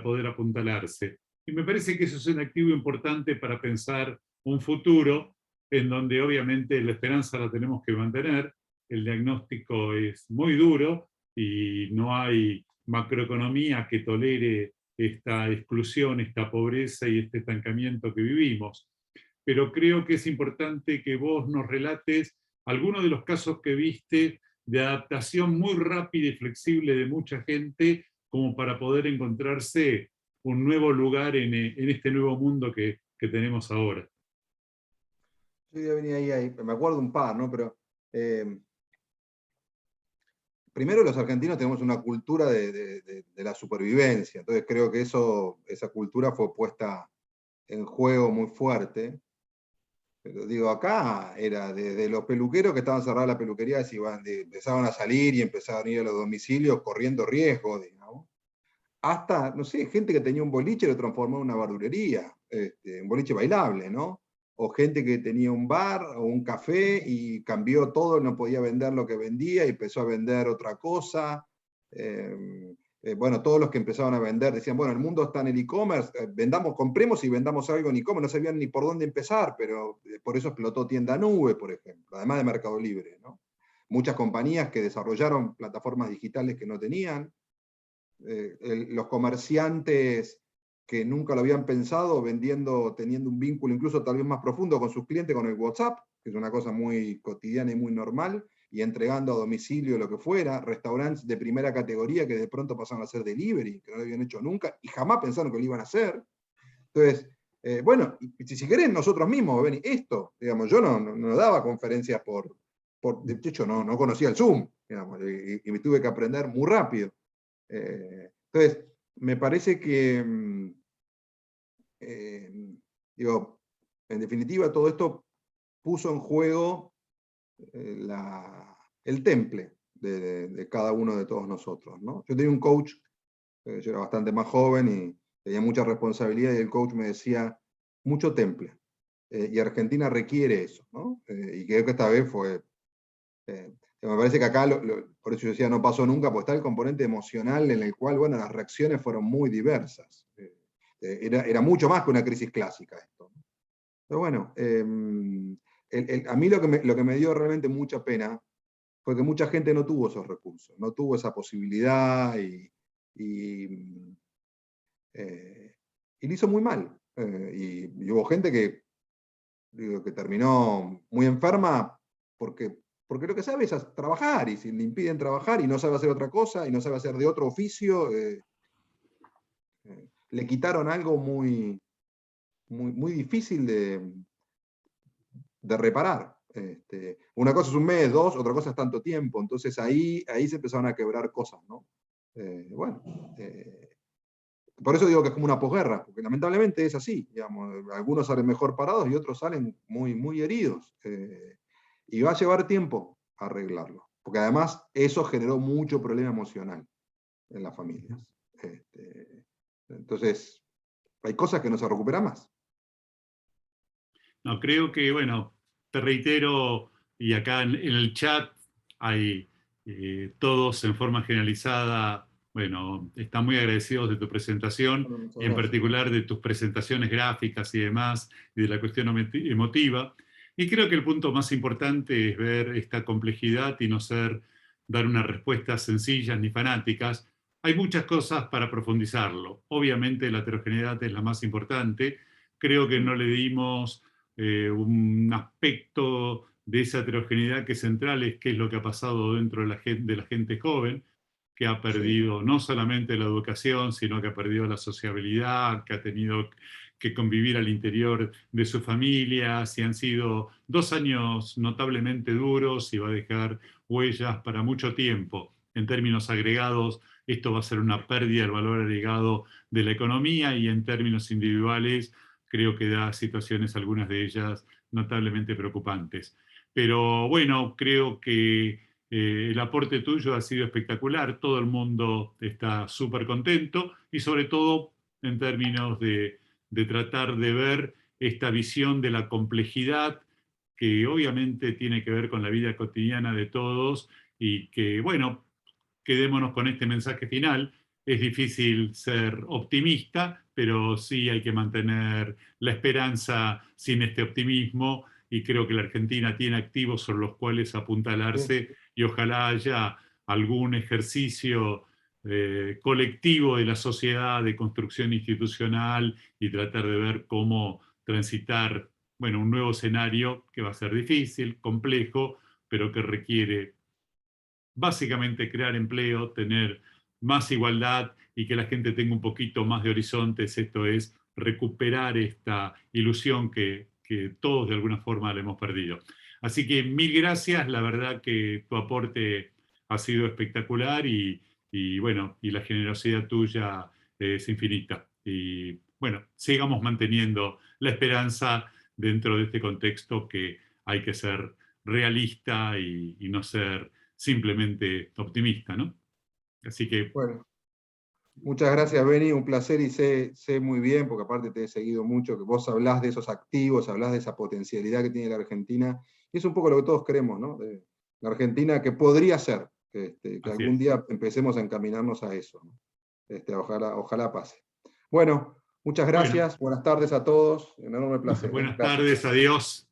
S2: poder apuntalarse. Y me parece que eso es un activo importante para pensar un futuro en donde obviamente la esperanza la tenemos que mantener. El diagnóstico es muy duro y no hay macroeconomía que tolere esta exclusión, esta pobreza y este estancamiento que vivimos. Pero creo que es importante que vos nos relates algunos de los casos que viste de adaptación muy rápida y flexible de mucha gente, como para poder encontrarse un nuevo lugar en este nuevo mundo que tenemos ahora.
S3: Yo ya venía ahí, me acuerdo un par, ¿no? Pero eh, primero los argentinos tenemos una cultura de la supervivencia, entonces creo que esa cultura fue puesta en juego muy fuerte. Pero digo, acá era desde los peluqueros que estaban cerradas las peluquerías y empezaban a salir y empezaban a ir a los domicilios corriendo riesgo, digamos, hasta, no sé, gente que tenía un boliche lo transformó en una verdulería, un boliche bailable, ¿no? O gente que tenía un bar o un café y cambió todo, no podía vender lo que vendía y empezó a vender otra cosa. Bueno, todos los que empezaban a vender decían, bueno, el mundo está en el e-commerce, compremos y vendamos algo en e-commerce, no sabían ni por dónde empezar, pero por eso explotó Tienda Nube, por ejemplo, además de Mercado Libre, ¿no? Muchas compañías que desarrollaron plataformas digitales que no tenían, los comerciantes que nunca lo habían pensado, teniendo un vínculo incluso tal vez más profundo con sus clientes con el WhatsApp, que es una cosa muy cotidiana y muy normal, y entregando a domicilio lo que fuera, restaurantes de primera categoría que de pronto pasaron a ser delivery, que no lo habían hecho nunca, y jamás pensaron que lo iban a hacer. Entonces, bueno, si querés nosotros mismos, ven, esto, digamos, yo no daba conferencias de hecho no conocía el Zoom, digamos, y me tuve que aprender muy rápido. Entonces, me parece que, digo, en definitiva, todo esto puso en juego el temple de cada uno de todos nosotros, ¿no? Yo tenía un coach, yo era bastante más joven y tenía mucha responsabilidad, y el coach me decía, mucho temple, y Argentina requiere eso, ¿no? Y creo que esta vez fue... me parece que acá, por eso yo decía, no pasó nunca, porque está el componente emocional en el cual, bueno, las reacciones fueron muy diversas. Era mucho más que una crisis clásica esto. Pero bueno, a mí lo que me dio realmente mucha pena fue que mucha gente no tuvo esos recursos, no tuvo esa posibilidad y le hizo muy mal. Y hubo gente que terminó muy enferma porque lo que sabe es trabajar, y si le impiden trabajar y no sabe hacer otra cosa y no sabe hacer de otro oficio, le quitaron algo muy, muy, muy difícil de reparar. Una cosa es un mes, dos, otra cosa es tanto tiempo. Entonces ahí se empezaron a quebrar cosas, ¿no? Bueno, por eso digo que es como una posguerra, porque lamentablemente es así, digamos, algunos salen mejor parados y otros salen muy, muy heridos. Y va a llevar tiempo arreglarlo, porque además eso generó mucho problema emocional en las familias. Entonces, hay cosas que no se recuperan más.
S2: No, creo que, bueno, te reitero, y acá en el chat hay todos en forma generalizada, bueno, están muy agradecidos de tu presentación,
S3: Bueno, muchas
S2: y en
S3: gracias.
S2: particular de tus presentaciones gráficas y demás, y de la cuestión emotiva. Y creo que el punto más importante es ver esta complejidad y no dar unas respuestas sencillas ni fanáticas. Hay muchas cosas para profundizarlo. Obviamente la heterogeneidad es la más importante. Creo que no le dimos un aspecto de esa heterogeneidad que es central, es qué es lo que ha pasado dentro de la gente joven, que ha
S3: Sí.
S2: perdido no solamente la educación, sino que ha perdido la sociabilidad, que ha tenido que convivir al interior de su familia, y han sido 2 años notablemente duros y va a dejar huellas para mucho tiempo. En términos agregados, esto va a ser una pérdida del valor agregado de la economía, y en términos individuales, creo que da situaciones, algunas de ellas, notablemente preocupantes. Pero bueno, creo que el aporte tuyo ha sido espectacular, todo el mundo está súper contento, y sobre todo en términos de tratar de ver esta visión de la complejidad que obviamente tiene que ver con la vida cotidiana de todos, y que, bueno, quedémonos con este mensaje final. Es difícil ser optimista, pero sí hay que mantener la esperanza sin este optimismo, y creo que la Argentina tiene activos sobre los cuales
S3: Sí.
S2: apuntalarse, y ojalá haya algún ejercicio colectivo de la sociedad, de construcción institucional, y tratar de ver cómo transitar, bueno, un nuevo escenario que va a ser difícil, complejo, pero que requiere básicamente crear empleo, tener más igualdad, y que la gente tenga un poquito más de horizontes. Esto es recuperar esta ilusión que todos de alguna forma la hemos perdido. Así que mil gracias, la verdad que tu aporte ha sido espectacular, y bueno, y la generosidad tuya es infinita. Y bueno, sigamos manteniendo la esperanza dentro de este contexto, que hay que ser realista y no ser simplemente optimista, ¿no? Así que,
S3: Bueno, muchas gracias, Beni, un placer, y sé muy bien, porque aparte te he seguido mucho, que vos hablás de esos activos, hablás de esa potencialidad que tiene la Argentina, y es un poco lo que todos queremos, ¿no? De la Argentina que podría ser, que
S2: así
S3: algún
S2: es.
S3: día empecemos a encaminarnos a eso, ¿no? Ojalá pase. Bueno, muchas
S2: Bueno,
S3: gracias, buenas tardes a todos, un enorme placer, ¿eh?
S2: buenas
S3: Gracias.
S2: tardes, adiós.